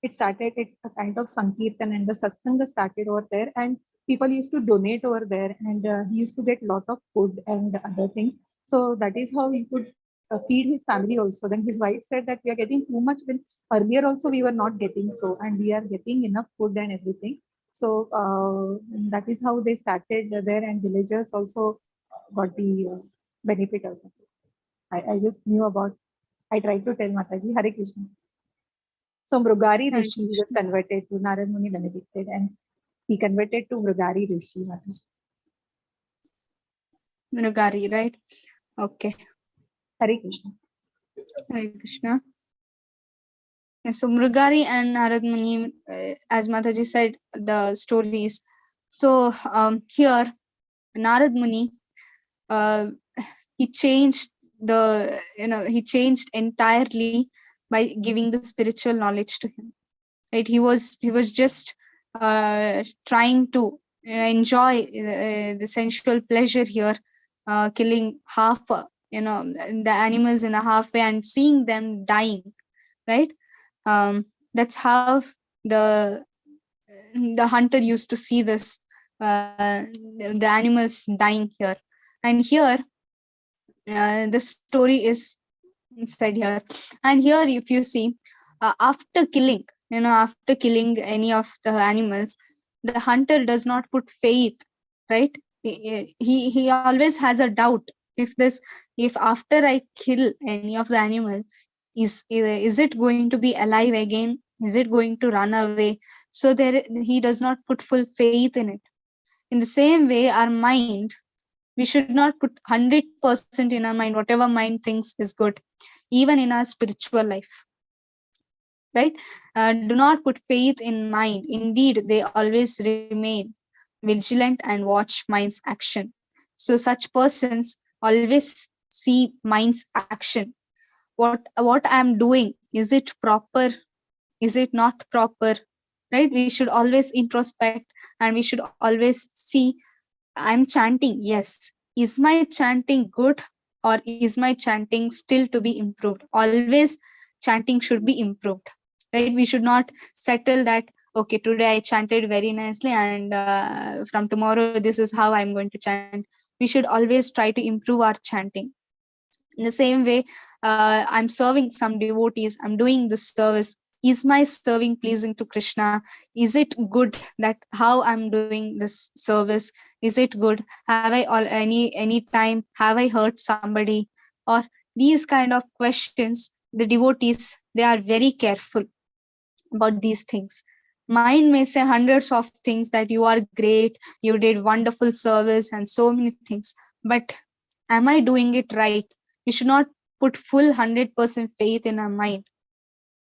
it started. It a kind of sankirtan, and the satsanga started over there, and people used to donate over there, and he used to get a lot of food and other things. So that is how he could feed his family also. Then his wife said that we are getting too much, when earlier also we were not getting so, and we are getting enough food and everything. So that is how they started there, and villagers also got the benefit of it. I just knew about, I tried to tell Mataji. Hare Krishna. So Mrugari Rishi was converted to Narad Muni benedicted, and he converted to Mrugari Rishi. Mataji. Mrugari, right? Okay. Hare Krishna. Hare Krishna. So Mrugari and Narad Muni, as Mataji said, the stories. So here, Narad Muni, he changed he changed entirely by giving the spiritual knowledge to him. Right? He was just trying to enjoy the sensual pleasure here, killing half, the animals in a halfway and seeing them dying, right? That's how the hunter used to see this, the animals dying here. And here, the story is inside here. And here, if you see, after killing, after killing any of the animals, the hunter does not put faith, right? He always has a doubt, if after I kill any of the animal, is it going to be alive again? Is it going to run away? So there, he does not put full faith in it. In the same way, our mind, we should not put 100% in our mind, whatever mind thinks is good, even in our spiritual life, right? Do not put faith in mind. Indeed, they always remain vigilant and watch mind's action. So such persons always see mind's action. What I'm doing, is it proper? Is it not proper? Right? We should always introspect, and we should always see, I'm chanting, yes. Is my chanting good, or is my chanting still to be improved? Always chanting should be improved, right? We should not settle that, okay, today I chanted very nicely, and from tomorrow this is how I'm going to chant. We should always try to improve our chanting. In the same way, I'm serving some devotees, I'm doing this service. Is my serving pleasing to Krishna? Is it good that how I'm doing this service? Is it good? Have I any time have I hurt somebody? Or these kind of questions, the devotees, they are very careful about these things. Mind may say hundreds of things, that you are great, you did wonderful service and so many things, but am I doing it right? We should not put full 100% faith in our mind,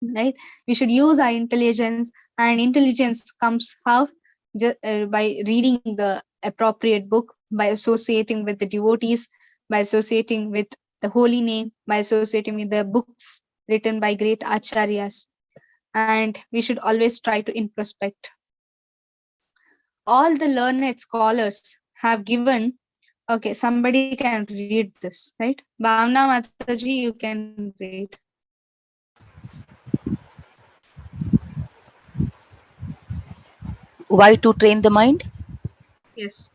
right? We should use our intelligence, and intelligence comes how? By reading the appropriate book, by associating with the devotees, by associating with the holy name, by associating with the books written by great acharyas. And we should always try to introspect. All the learned scholars have given, okay, somebody can read this, right? Bhavna Mataji, you can read. Why to train the mind? Yes.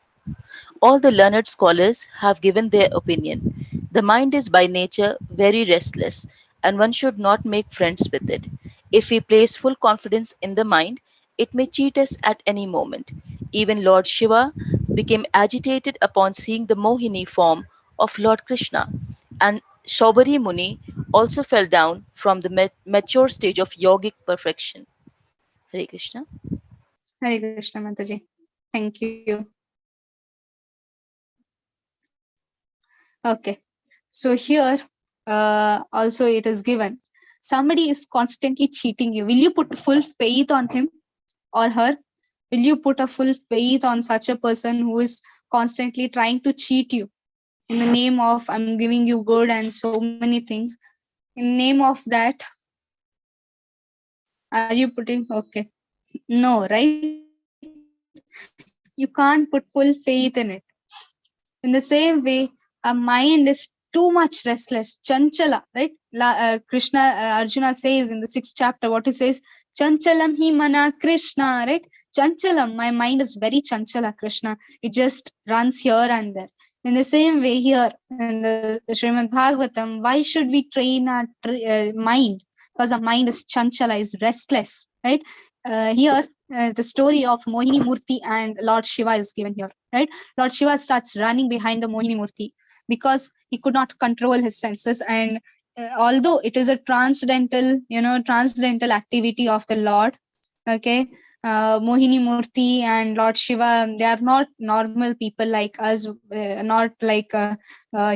All the learned scholars have given their opinion. The mind is by nature very restless, and one should not make friends with it. If we place full confidence in the mind, it may cheat us at any moment. Even Lord Shiva became agitated upon seeing the Mohini form of Lord Krishna, and Shaubari Muni also fell down from the mature stage of yogic perfection. Hare Krishna. Hare Krishna Mataji. Thank you. Okay. So here, also it is given, somebody is constantly cheating you. Will you put full faith on him or her? Will you put a full faith on such a person who is constantly trying to cheat you in the name of, I'm giving you good and so many things? In name of that, are you putting, okay, no, right? You can't put full faith in it. In the same way, a mind is too much restless, chanchala, right? Krishna, Arjuna says in the 6th chapter, what he says, chanchalam hi mana Krishna, right? Chanchalam, my mind is very chanchala, Krishna. It just runs here and there. In the same way here, in the Srimad Bhagavatam, why should we train our mind? Because our mind is chanchala, is restless, right? Here, the story of Mohini Murthy and Lord Shiva is given here, right? Lord Shiva starts running behind the Mohini Murthy because he could not control his senses. And although it is a transcendental activity of the Lord, okay, Mohini Murthy and Lord Shiva, they are not normal people like us, not like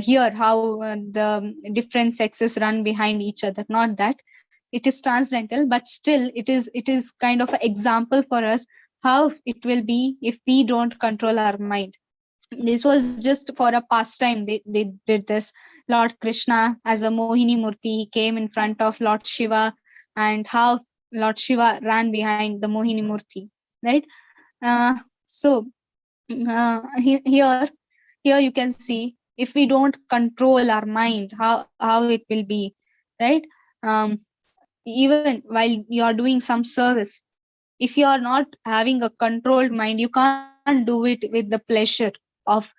here, how the different sexes run behind each other, not that. It is transcendental, but still it is kind of an example for us how it will be if we don't control our mind. This was just for a pastime. They did this. Lord Krishna as a Mohini Murthy came in front of Lord Shiva, and how Lord Shiva ran behind the Mohini Murthy, right? So Here you can see, if we don't control our mind, how it will be, right? Even while you are doing some service, if you are not having a controlled mind, you can't do it with the pleasure of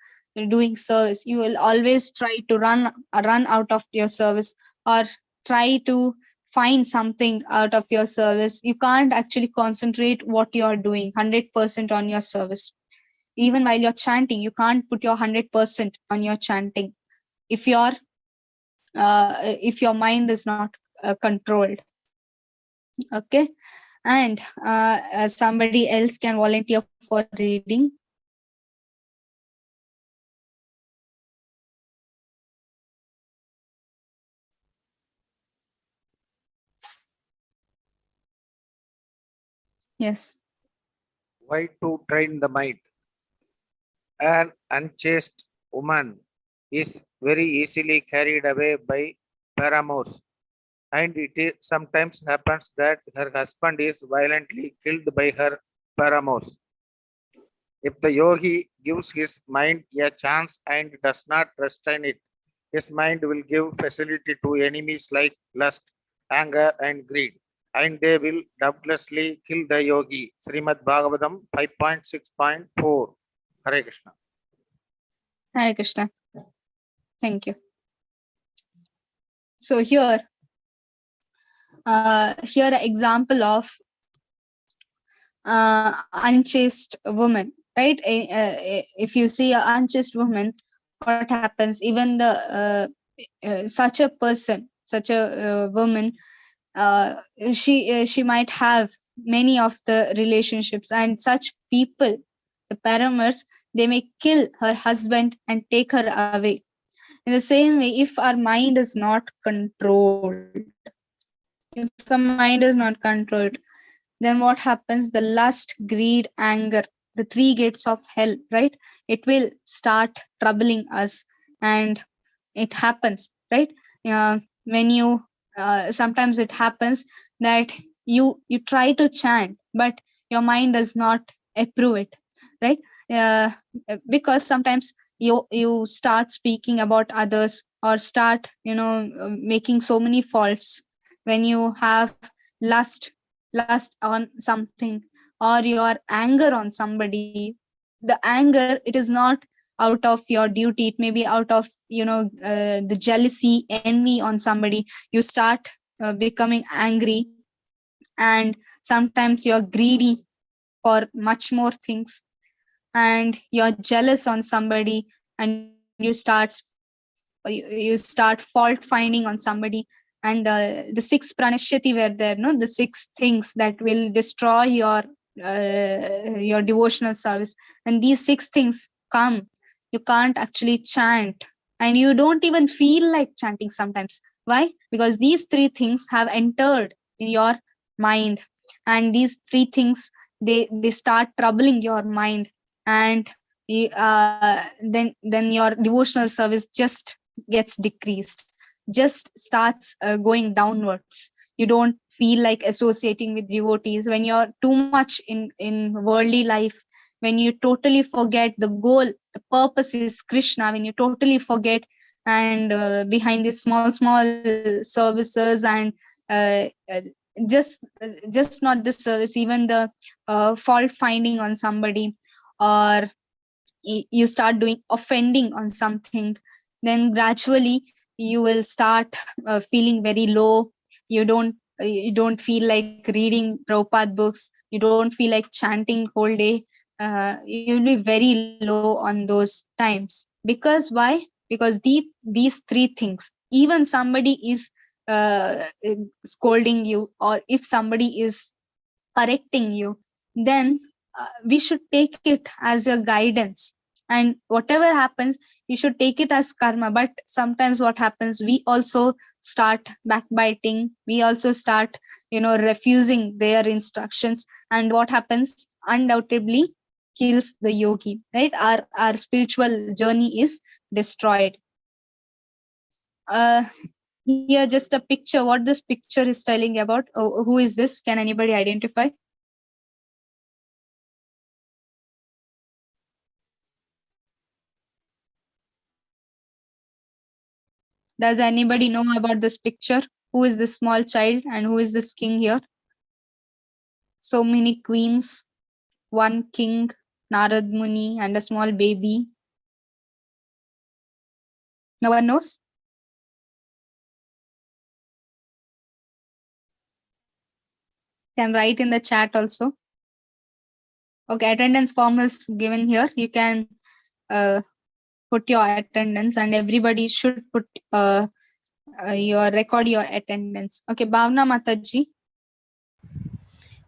doing service. You will always try to run out of your service, or try to find something out of your service. You can't actually concentrate what you are doing 100% on your service. Even while you're chanting, you can't put your 100% on your chanting if your mind is not controlled. Okay. And somebody else can volunteer for reading. Yes. Why to train the mind? An unchaste woman is very easily carried away by paramours, and sometimes happens that her husband is violently killed by her paramours. If the yogi gives his mind a chance and does not restrain it, his mind will give facility to enemies like lust, anger, and greed, and they will doubtlessly kill the yogi. Srimad Bhagavatam 5.6.4. Hare Krishna. Hare Krishna. Thank you. So here an example of unchaste woman, right? If you see an unchaste woman, what happens? Even such a person, such a woman, she might have many of the relationships, and such people, the paramours, they may kill her husband and take her away. In the same way, if our mind is not controlled, then what happens? The lust, greed, anger, the three gates of hell, right? It will start troubling us, and it happens, right? When you sometimes it happens that you try to chant, but your mind does not approve it, right? Because sometimes you start speaking about others, or start making so many faults. When you have lust on something, or your anger on somebody, the anger, it is not out of your duty, it may be out of the jealousy, envy on somebody. You start becoming angry, and sometimes you're greedy for much more things, and you're jealous on somebody, and you start fault finding on somebody. And the six pranashyati were there, no, the six things that will destroy your devotional service. And these six things come, you can't actually chant, and you don't even feel like chanting sometimes. Why? Because these three things have entered in your mind, and these three things, they start troubling your mind, and then your devotional service just gets decreased, just starts going downwards. You don't feel like associating with devotees when you're too much in worldly life, when you totally forget the goal. The purpose is Krishna. When you totally forget, and behind these small services, and uh, uh, just not this service, even the fault finding on somebody, or you start doing offending on something, then gradually you will start feeling very low. You don't feel like reading Prabhupada books, you don't feel like chanting whole day. You'll be very low on those times. Because why? Because these three things, even somebody is uh, scolding you, or if somebody is correcting you, then we should take it as a guidance, and whatever happens, you should take it as karma. But sometimes what happens, we also start backbiting, we also start refusing their instructions, and what happens? Undoubtedly kills the yogi, right? Our spiritual journey is destroyed. uh Here just a picture, what this picture is telling about. Who is this? Can anybody identify? Does anybody know about this picture? Who is this small child and who is this king here? So many queens, one king, Narad Muni, and a small baby. No one knows? Can write in the chat also. Okay, attendance form is given here. You can put your attendance, and everybody should put your record your attendance. Okay, Bhavna Mataji.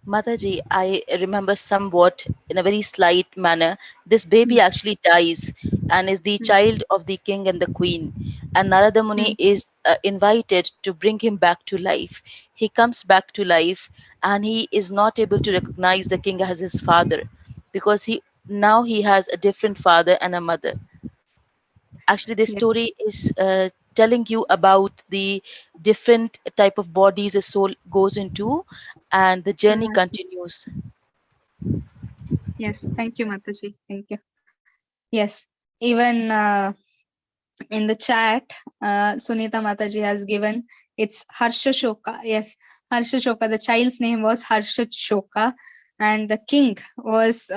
Mataji, I remember somewhat in a very slight manner. This baby actually dies and is the child of the king and the queen. And Narada Muni is invited to bring him back to life. He comes back to life and he is not able to recognize the king as his father because he has a different father and a mother. Actually, this story is telling you about the different type of bodies a soul goes into and the journey continues. Yes, thank you, Mataji. Thank you. Yes, even in the chat, Sunita Mataji has given it's Harsha Shoka. Yes, Harsha Shoka. The child's name was Harsha Shoka, and the king was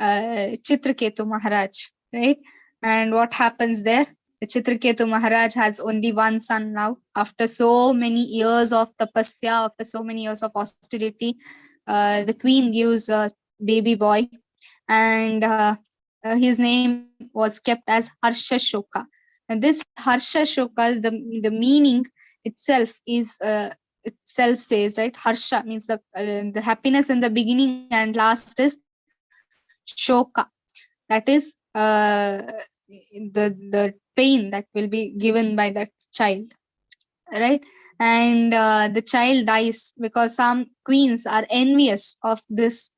Chitraketu Maharaj, right? And what happens there? The Chitraketu Maharaj has only one son now. After so many years of tapasya, after so many years of austerity, the queen gives a baby boy, and his name was kept as Harsha Shoka. And this Harsha Shoka, the meaning itself is itself says, right? Harsha means the happiness in the beginning, and last is Shoka. That is the pain that will be given by that child, right? And the child dies because some queens are envious of this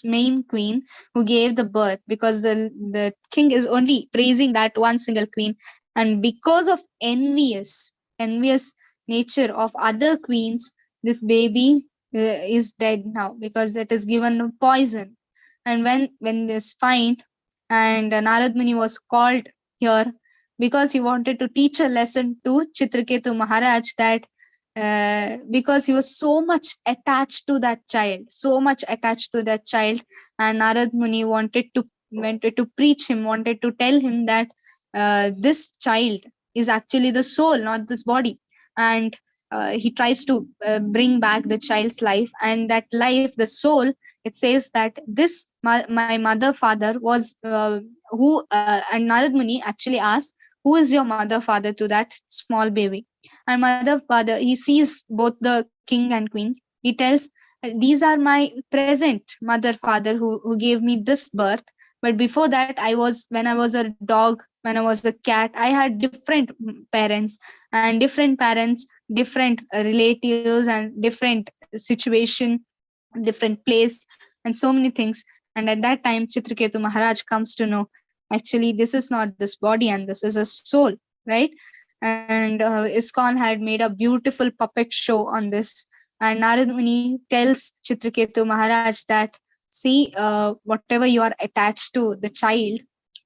main queen who gave the birth, because the king is only praising that one single queen, and because of envious nature of other queens, this baby is dead now because it is given poison. And when this find, and Narad Muni was called here because he wanted to teach a lesson to Chitraketu Maharaj, that because he was so much attached to that child, and Narad Muni wanted to preach him, wanted to tell him that this child is actually the soul, not this body. And he tries to bring back the child's life, and that life, the soul, it says that this my mother father was and Narad Muni actually asked, who is your mother father to that small baby? And mother father, he sees both the king and queens. He tells, these are my present mother father who gave me this birth. But before that, when I was a dog, when I was a cat, I had different parents, and different parents, different relatives, and different situation, different place, and so many things. And at that time, Chitraketu Maharaj comes to know, actually, this is not this body and this is a soul, right? And ISKCON had made a beautiful puppet show on this. And Narad Muni tells Chitraketu Maharaj that, see, whatever you are attached to, the child,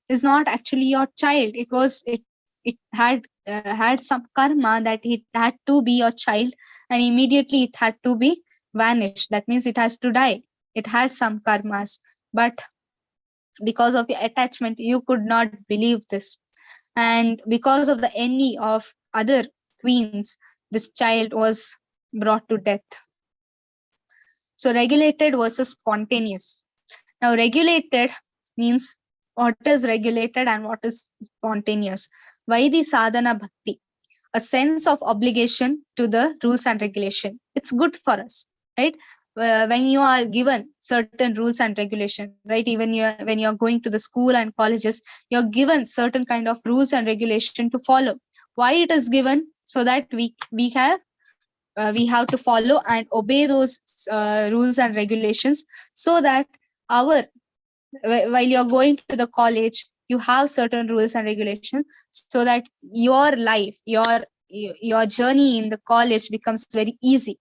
is not actually your child. It had some karma that it had to be your child, and immediately it had to be vanished. That means it has to die. It had some karmas, but because of your attachment, you could not believe this. And because of the envy of other queens, this child was brought to death. So regulated versus spontaneous. Now regulated means, what is regulated and what is spontaneous? Vaidhi sadhana bhakti, a sense of obligation to the rules and regulation. It's good for us, right? When you are given certain rules and regulation, right? Even when you're going to the school and colleges, you're given certain kind of rules and regulation to follow. Why it is given? So that we have to follow and obey those rules and regulations, so that while you're going to the college, you have certain rules and regulations, so that your life, your journey in the college becomes very easy,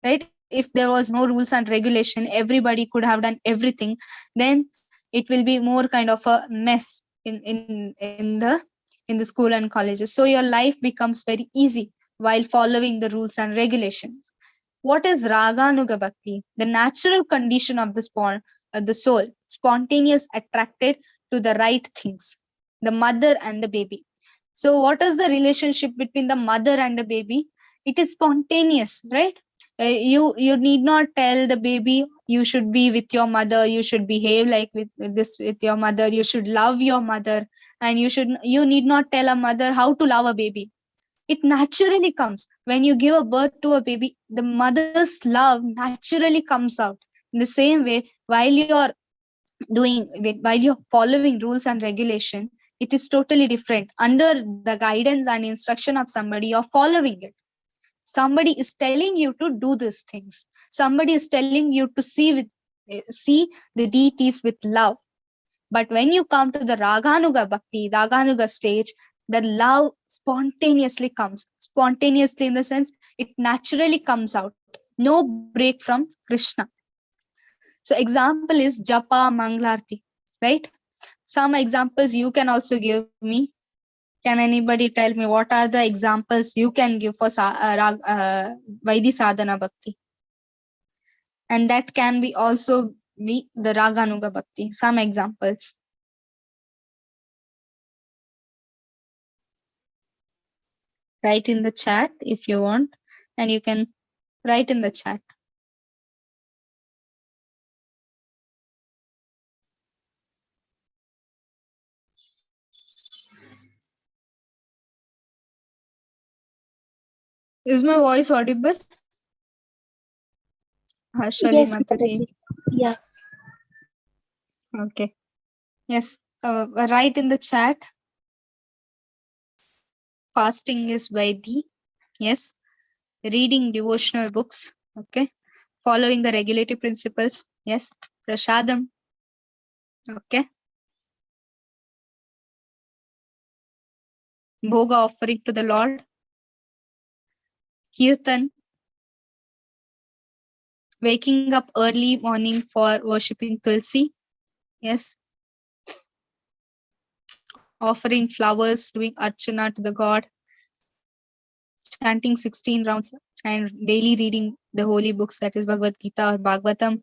right? If there was no rules and regulation, everybody could have done everything, then it will be more kind of a mess in in the school and colleges. So your life becomes very easy while following the rules and regulations. What is Raganuga Bhakti? The natural condition of the soul, spontaneous, attracted to the right things, the mother and the baby. So what is the relationship between the mother and the baby? It is spontaneous, right? You need not tell the baby you should be with your mother, you should behave like with your mother, you should love your mother, and you need not tell a mother how to love a baby. It naturally comes when you give a birth to a baby. The mother's love naturally comes out. In the same way, while you're following rules and regulation, it is totally different. Under the guidance and instruction of somebody, you're following it. Somebody is telling you to do these things. Somebody is telling you to see the deities with love. But when you come to the Raganuga Bhakti, Raganuga stage, the love spontaneously comes. Spontaneously in the sense, it naturally comes out. No break from Krishna. So example is Japa Manglarti, right? Some examples you can also give me. Can anybody tell me what are the examples you can give for Vaidhi Sadhana Bhakti? And that can be also be the Raganuga Bhakti. Some examples. Write in the chat if you want, and you can write in the chat. Is my voice audible? Harshali Yes, Mataji. Mataji. Yeah. Okay. Yes. Write in the chat. Fasting is Vaidhi. Yes. Reading devotional books. Okay. Following the regulative principles. Yes. Prashadam. Okay. Bhoga offering to the Lord. Kirtan. Waking up early morning for worshipping Tulsi. Yes. Offering flowers, doing archana to the God. Chanting 16 rounds and daily reading the holy books, that is Bhagavad Gita or Bhagavatam.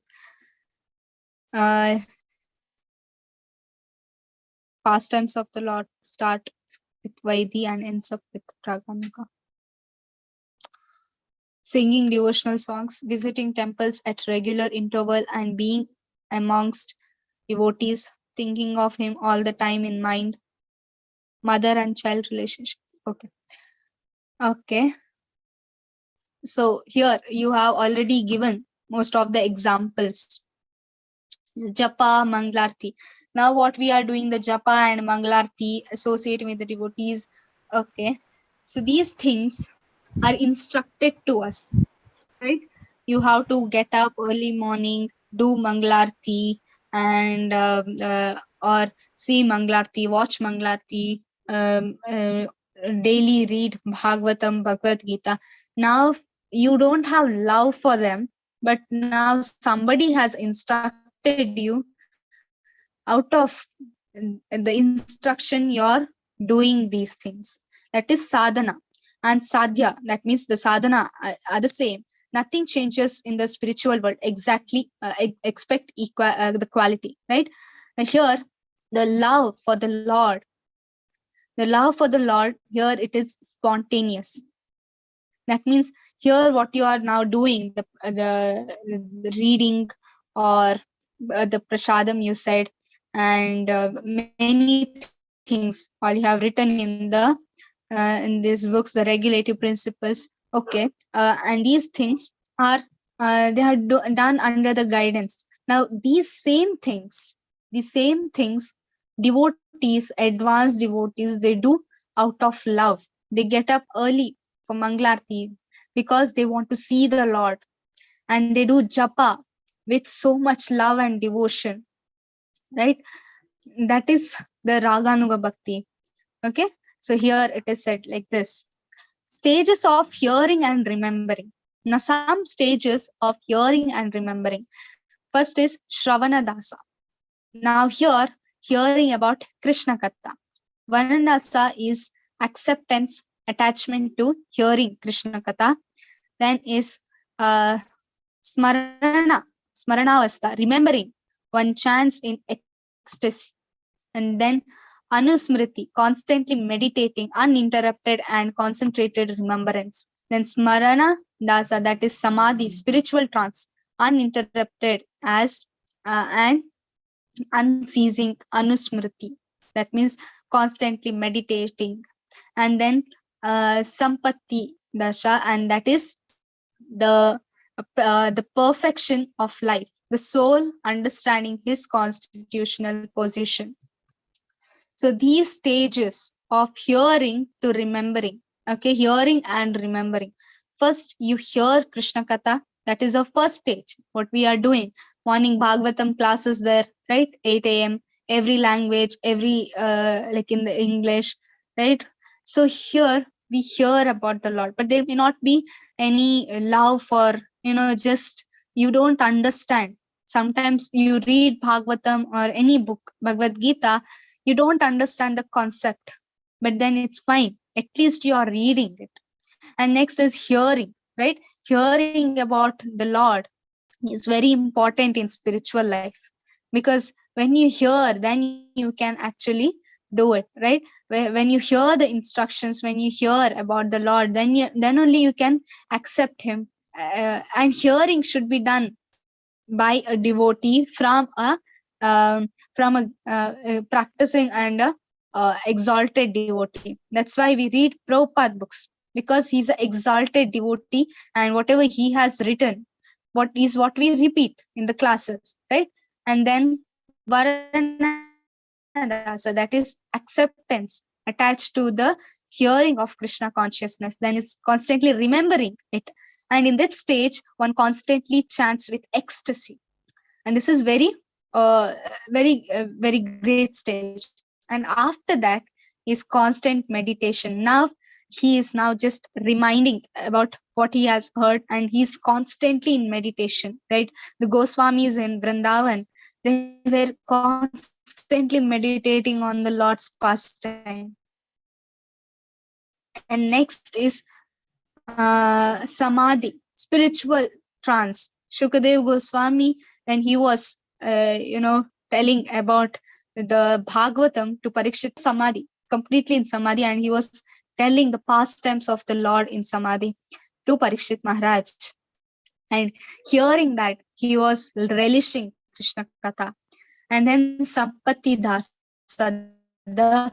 Pastimes of the Lord start with Vaidhi and ends up with Raganuga. Singing devotional songs, visiting temples at regular interval and being amongst devotees, thinking of him all the time in mind. Mother and child relationship. Okay. So here you have already given most of the examples. Japa, Manglarti. Now what we are doing, the Japa and Manglarti associating with the devotees. Okay. So these things are instructed to us, right? You have to get up early morning, do Manglarti, and or see Manglarti, watch Manglarti, daily read Bhagavatam, Bhagavad Gita. Now you don't have love for them, but now somebody has instructed you. Out of the instruction, you're doing these things. That is sadhana. And sadhya, that means the sadhana are the same. Nothing changes in the spiritual world. Exactly, expect the quality, right? And here, the love for the Lord. The love for the Lord, here it is spontaneous. That means here what you are now doing, the reading or the prasadam you said, and many things all you have written in these books, the regulative principles. Okay, and these things are they are done under the guidance. Now these same things, devotees, advanced devotees, they do out of love. They get up early for Manglarti because they want to see the Lord, and they do japa with so much love and devotion, right? That is the Raganuga Bhakti. Okay, so here it is said like this: stages of hearing and remembering. Now, some stages of hearing and remembering. First is Shravana Dasa. Now, here hearing about Krishna Katha. Vanadasa is acceptance, attachment to hearing Krishna Katha. Then is Smaranavastha, remembering. One chants in ecstasy. And then Anusmriti, constantly meditating, uninterrupted and concentrated remembrance. Then Smarana Dasa, that is Samadhi, spiritual trance, uninterrupted as and unceasing Anusmriti. That means constantly meditating. And then Sampatti Dasha, and that is the perfection of life, the soul understanding his constitutional position. So these stages of hearing to remembering, okay, hearing and remembering. First, you hear Krishna Katha. That is the first stage. What we are doing, morning Bhagavatam classes there, right? 8 a.m. Every language, every like in the English, right? So here we hear about the Lord, but there may not be any love for, just you don't understand. Sometimes you read Bhagavatam or any book, Bhagavad Gita, you don't understand the concept, but then it's fine. At least you are reading it. And next is hearing, right? Hearing about the Lord is very important in spiritual life, because when you hear, then you can actually do it, right? When you hear the instructions, when you hear about the Lord, then only you can accept him. And hearing should be done by a devotee from a practicing and exalted devotee. That's why we read Prabhupada books, because he's an exalted devotee, and whatever he has written, what we repeat in the classes, right? And then Varanadasa, that is acceptance attached to the hearing of Krishna consciousness. Then it's constantly remembering it. And in that stage, one constantly chants with ecstasy. And this is very great stage. And after that is constant meditation. Now he is now just reminding about what he has heard, and he's constantly in meditation, right? The Goswamis in Vrindavan, they were constantly meditating on the Lord's pastime. And next is Samadhi, spiritual trance. Shukadev Goswami, when he was telling about the Bhagavatam to Parikshit, Samadhi, completely in Samadhi, and he was telling the pastimes of the Lord in Samadhi to Parikshit Maharaj. And hearing that, he was relishing Krishna Katha. And then Sampati Dasa, the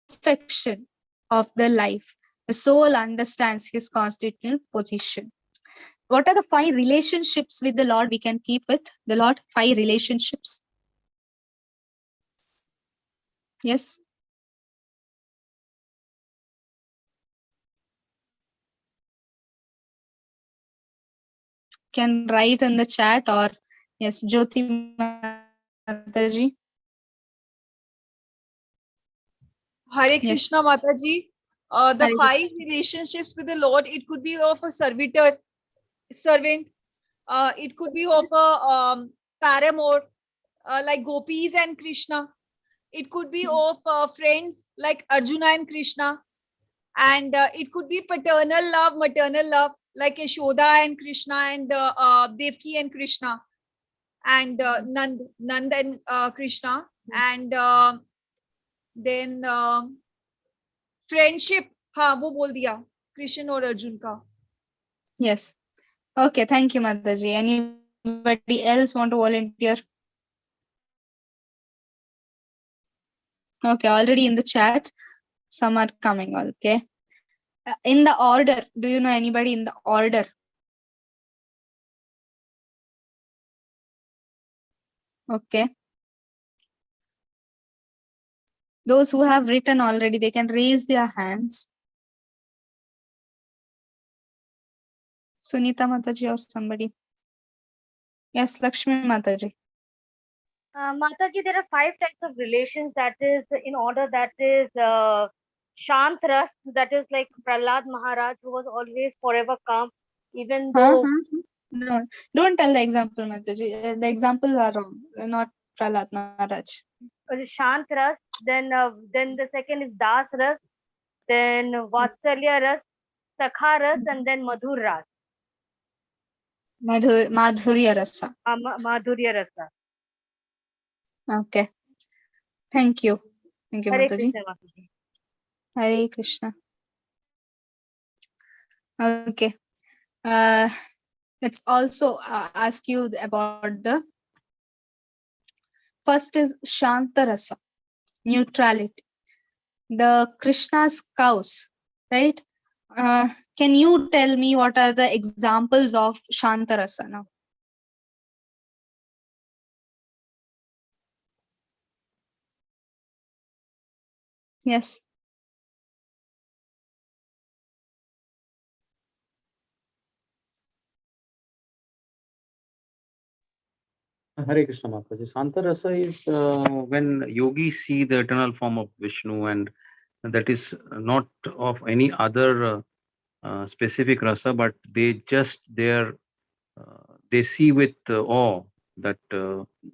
perfection of the life. The soul understands his constitutional position. What are the 5 relationships with the Lord we can keep with the Lord? 5 relationships. Yes. Can write in the chat, or yes, Jyoti Mataji. Hare Krishna Mataji. The 5 relationships with the Lord, it could be of a servant. It could be of a paramour, like gopis and Krishna. It could be of friends like Arjuna and Krishna. And it could be paternal love, maternal love, like Yashoda and Krishna, and Devki and Krishna, and Nand and Krishna. And then friendship, हाँ वो बोल दिया, कृष्ण और अर्जुन का. Yes. Okay, thank you, Mataji. Anybody else want to volunteer? Okay, already in the chat, some are coming. Okay. In the order, do you know anybody in the order? Okay. Those who have written already, they can raise their hands. Sunita Mataji or somebody. Yes, Lakshmi Mataji. Mataji, there are 5 types of relations, that is in order. That is Shant Ras, that is like Prahlad Maharaj, who was always forever calm, even though... No, don't tell the example, Mataji. The examples are wrong, not Prahlad Maharaj. Shant Ras, then the second is Das Ras, then Vatsalya Ras, Sakha Ras, and then Madhur Ras. Madhurya Rasa. Madhurya Rasa. Okay. Thank you. Thank you, Hare Mataji. Krishna, Mataji. Hare Krishna. Okay. Let's also ask you about the first is Shanta Rasa, neutrality. The Krishna's cows, right? Can you tell me what are the examples of Shanta Rasa now? Yes. Hare Krishna Mataji. Shanta Rasa is when yogis see the eternal form of Vishnu, and that is not of any other specific rasa, but they see with awe that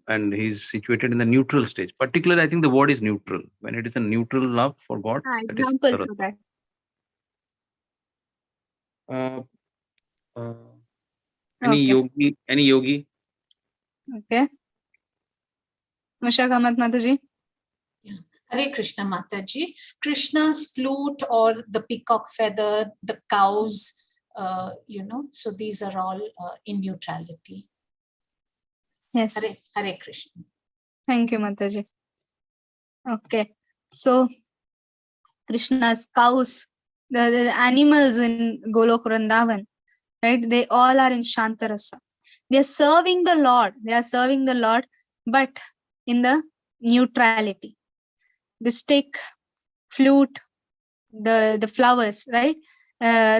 and he's situated in the neutral stage. Particularly, I think the word is neutral. When it is a neutral love for God, that is Example Shanta for that. Rasa. Any yogi? Okay. Musha Kamat Mataji. Hare Krishna Mataji. Krishna's flute or the peacock feather, the cows, so these are all in neutrality. Yes. Hare Krishna. Thank you, Mataji. Okay. So, Krishna's cows, the animals in Golok Vrindavan, right? They all are in Shantarasa. They are serving the Lord. But in the neutrality. The stick, flute, the flowers, right?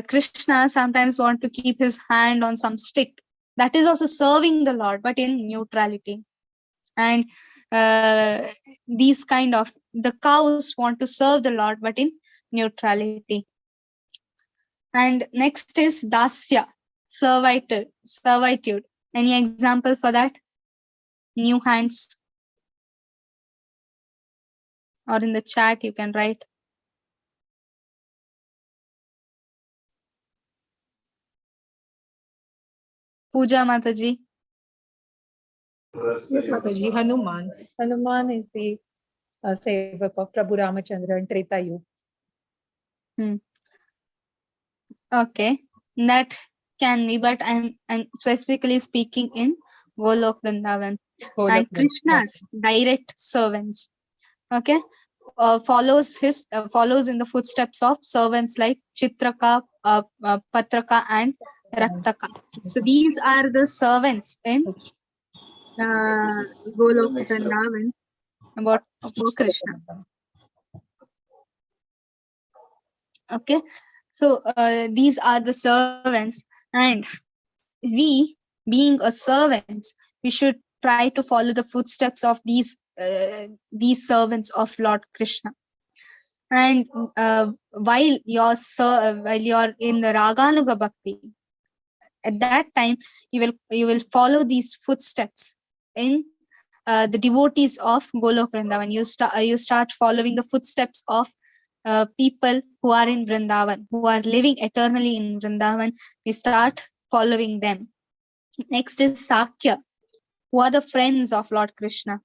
Krishna sometimes want to keep his hand on some stick. That is also serving the Lord, but in neutrality. And these kind of, the cows want to serve the Lord, but in neutrality. And next is dasya, servitude. Any example for that? New hands, or in the chat you can write. Pooja Mataji. Yes, Mataji. Hanuman. Hanuman is a sevak of Prabhu Ramachandra and Treta Yuga. Okay, that can be, but I'm specifically speaking in Golok Vrindavan. And Krishna's direct servants, okay, follows in the footsteps of servants like Chitraka, Patraka, and Raktaka. So these are the servants in Golok Vrindavan about Krishna. Okay, so these are the servants, and we, being a servant, we should try to follow the footsteps of these servants of Lord Krishna. And while you're in the Raganuga Bhakti, at that time you will follow these footsteps in the devotees of Golok Vrindavan. You start following the footsteps of people who are in Vrindavan, who are living eternally in Vrindavan. We start following them. Next is Sakya, who are the friends of Lord Krishna.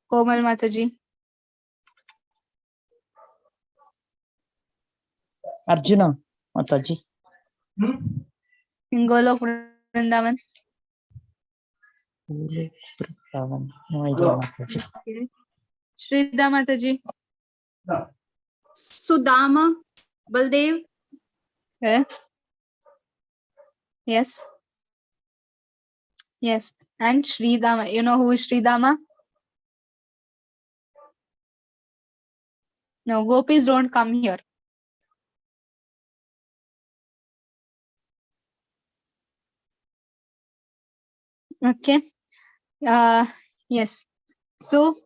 Komal Mataji. Arjuna Mataji. In Golok Vrindavan. No idea, Mataji. Okay. Shrida Mataji. Sudama, Baldev. Yes. Yes. And Sridama. You know who is Sridama? No, gopis don't come here. Okay. Yes. So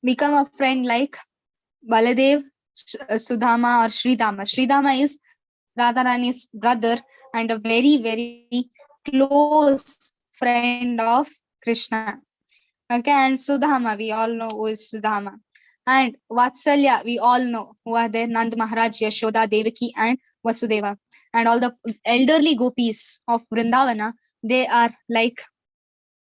become a friend like Baladev, Sudama, or Sridama. Sridama is Radharani's brother and a very, very close friend of Krishna. Okay, and Sudama, we all know who is Sudama. And Vatsalya, we all know who are there, Nand Maharaj, Yashoda, Devaki, and Vasudeva. And all the elderly gopis of Vrindavana, they are like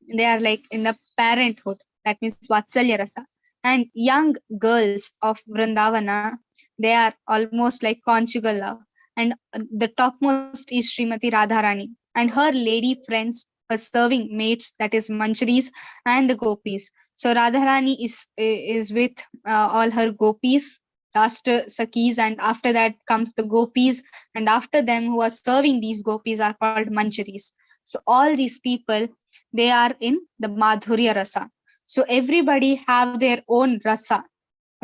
in the parenthood, that means Vatsalya Rasa. And young girls of Vrindavana, they are almost like conjugal love. And the topmost is Srimati Radharani and her lady friends, her serving mates, that is Manjaris and the gopis. So Radharani is with all her gopis, last Sakis, and after that comes the gopis, and after them who are serving these gopis are called Manjaris. So all these people, they are in the Madhurya Rasa. So everybody have their own rasa.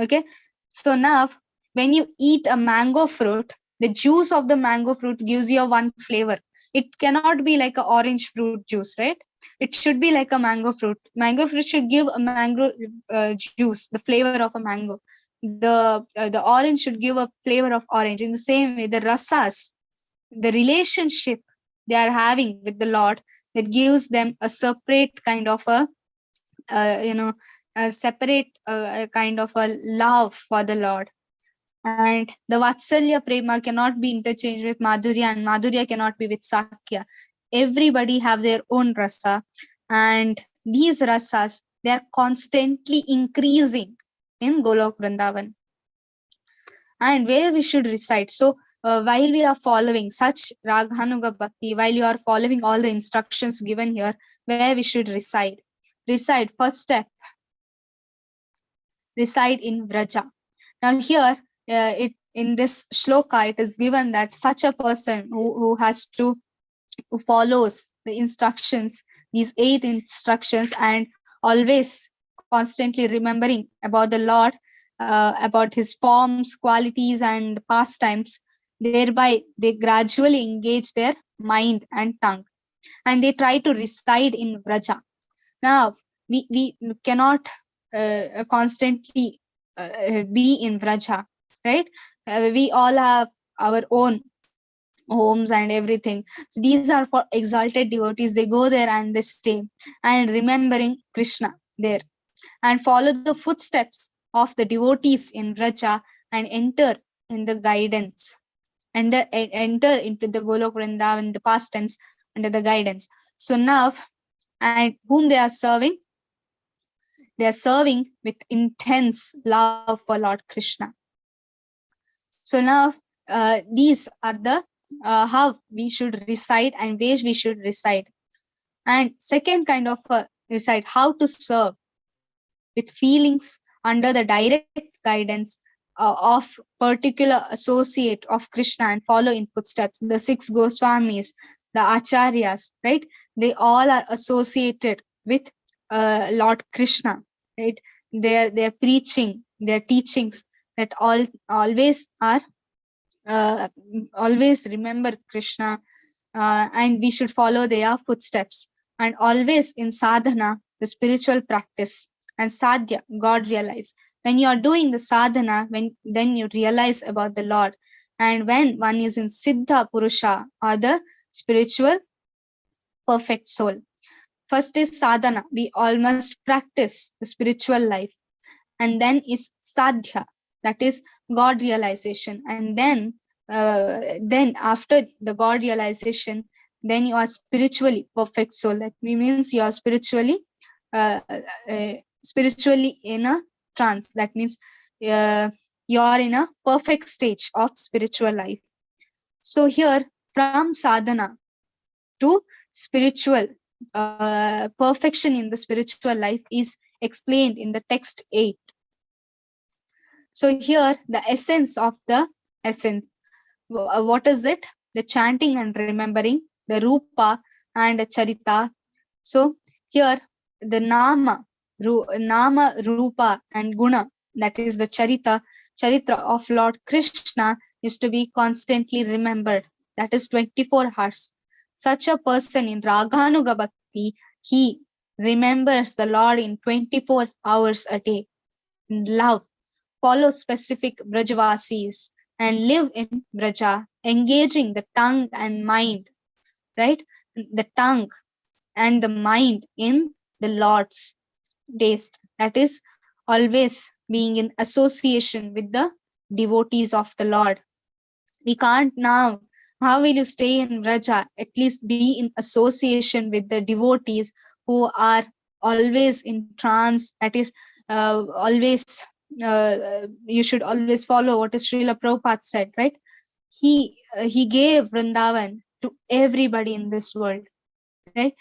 Okay. So now when you eat a mango fruit, the juice of the mango fruit gives you one flavor. It cannot be like an orange fruit juice, right? It should be like a mango fruit. Mango fruit should give a mango juice, the flavor of a mango. The orange should give a flavor of orange. In the same way, the rasas, the relationship they are having with the Lord, that gives them a separate kind of a separate kind of a love for the Lord. And the Vatsalya Prema cannot be interchanged with Madhurya, and Madhurya cannot be with Sakya. Everybody have their own rasa, and these rasas, they are constantly increasing in Golok Vrindavan. And where we should recite. So while we are following such Raghanuga Bhakti, while you are following all the instructions given here, where we should recite. Recite, first step, reside in Vraja. Now here, in this shloka, it is given that such a person who follows the instructions, these 8 instructions, and always constantly remembering about the Lord, about his forms, qualities, and pastimes, thereby they gradually engage their mind and tongue, and they try to reside in Vraja. Now, we cannot constantly be in Vraja, right? We all have our own homes and everything. So these are for exalted devotees. They go there and they stay and remembering Krishna there, and follow the footsteps of the devotees in Vraja and enter in the guidance, and enter into the Golok Vrindavan, the pastimes under the guidance. So now, and whom they are serving? They are serving with intense love for Lord Krishna. So now, these are the how we should recite and where we should recite. And second kind of recite, how to serve with feelings under the direct guidance of particular associate of Krishna, and follow in footsteps. The 6 Goswamis, the Acharyas, right? They all are associated with Lord Krishna, right? Their preaching, their teachings, that always are always remember Krishna, and we should follow their footsteps. And always in sadhana, the spiritual practice, and sadhya, God realize. When you are doing the sadhana, then you realize about the Lord. And when one is in siddha purusha, or the spiritual perfect soul. First is sadhana, we all must practice the spiritual life. And then is sadhya, that is God realization. And then after the God realization, then you are spiritually perfect soul. That means you are spiritually in a trance. That means you are in a perfect stage of spiritual life. So here, from sadhana to spiritual perfection in the spiritual life is explained in the text 8. So here, the essence of the essence. What is it? The chanting and remembering, the rupa and the charita. So here, the nama, rupa and guna, that is the charitra of Lord Krishna, is to be constantly remembered. That is 24 hours. Such a person in Raghanuga Bhakti, he remembers the Lord in 24 hours a day. Love, follow specific Brajavasis and live in Braja, engaging the tongue and mind, right? The tongue and the mind in the Lord's taste. That is always being in association with the devotees of the Lord. We can't now. How will you stay in Vraja? At least be in association with the devotees who are always in trance. That is always, you should always follow what is Srila Prabhupada said, right? He gave Vrindavan to everybody in this world, right?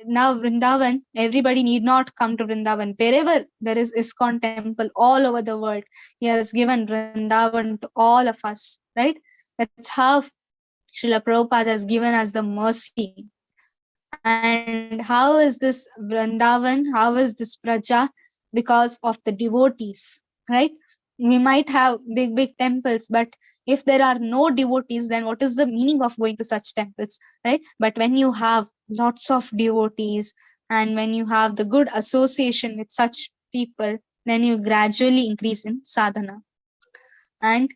Now Vrindavan, everybody need not come to Vrindavan. Wherever there is ISKCON temple all over the world, he has given Vrindavan to all of us, right? That's how Srila Prabhupada has given us the mercy. And how is this Vrindavan? How is this Praja? Because of the devotees, right? We might have big temples, but if there are no devotees, then what is the meaning of going to such temples, right? But when you have lots of devotees and when you have the good association with such people, then you gradually increase in sadhana. And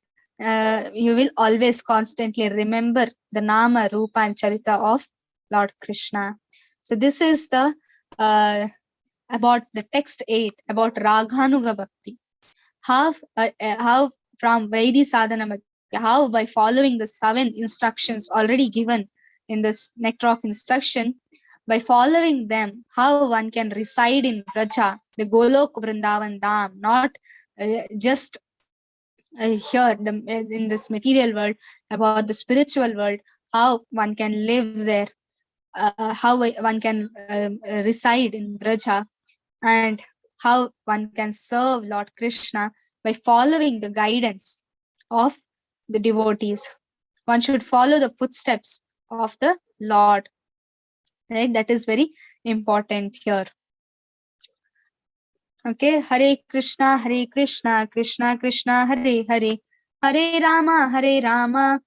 you will always constantly remember the Nama, Rupa and Charita of Lord Krishna. So this is the about the text 8 about Raghanuga Bhakti. How from Vaidhi Sadhana Bhakti, how by following the 7 instructions already given in this nectar of instruction, by following them, how one can reside in Vraja, the Golok Vrindavan Dham, not just here in this material world, about the spiritual world, how one can live there, how one can reside in Vraja, and how one can serve Lord Krishna by following the guidance of the devotees. One should follow the footsteps of the Lord. Right? That is very important here. Okay, Hare Krishna, Krishna Krishna, Hare Hare, Hare Rama,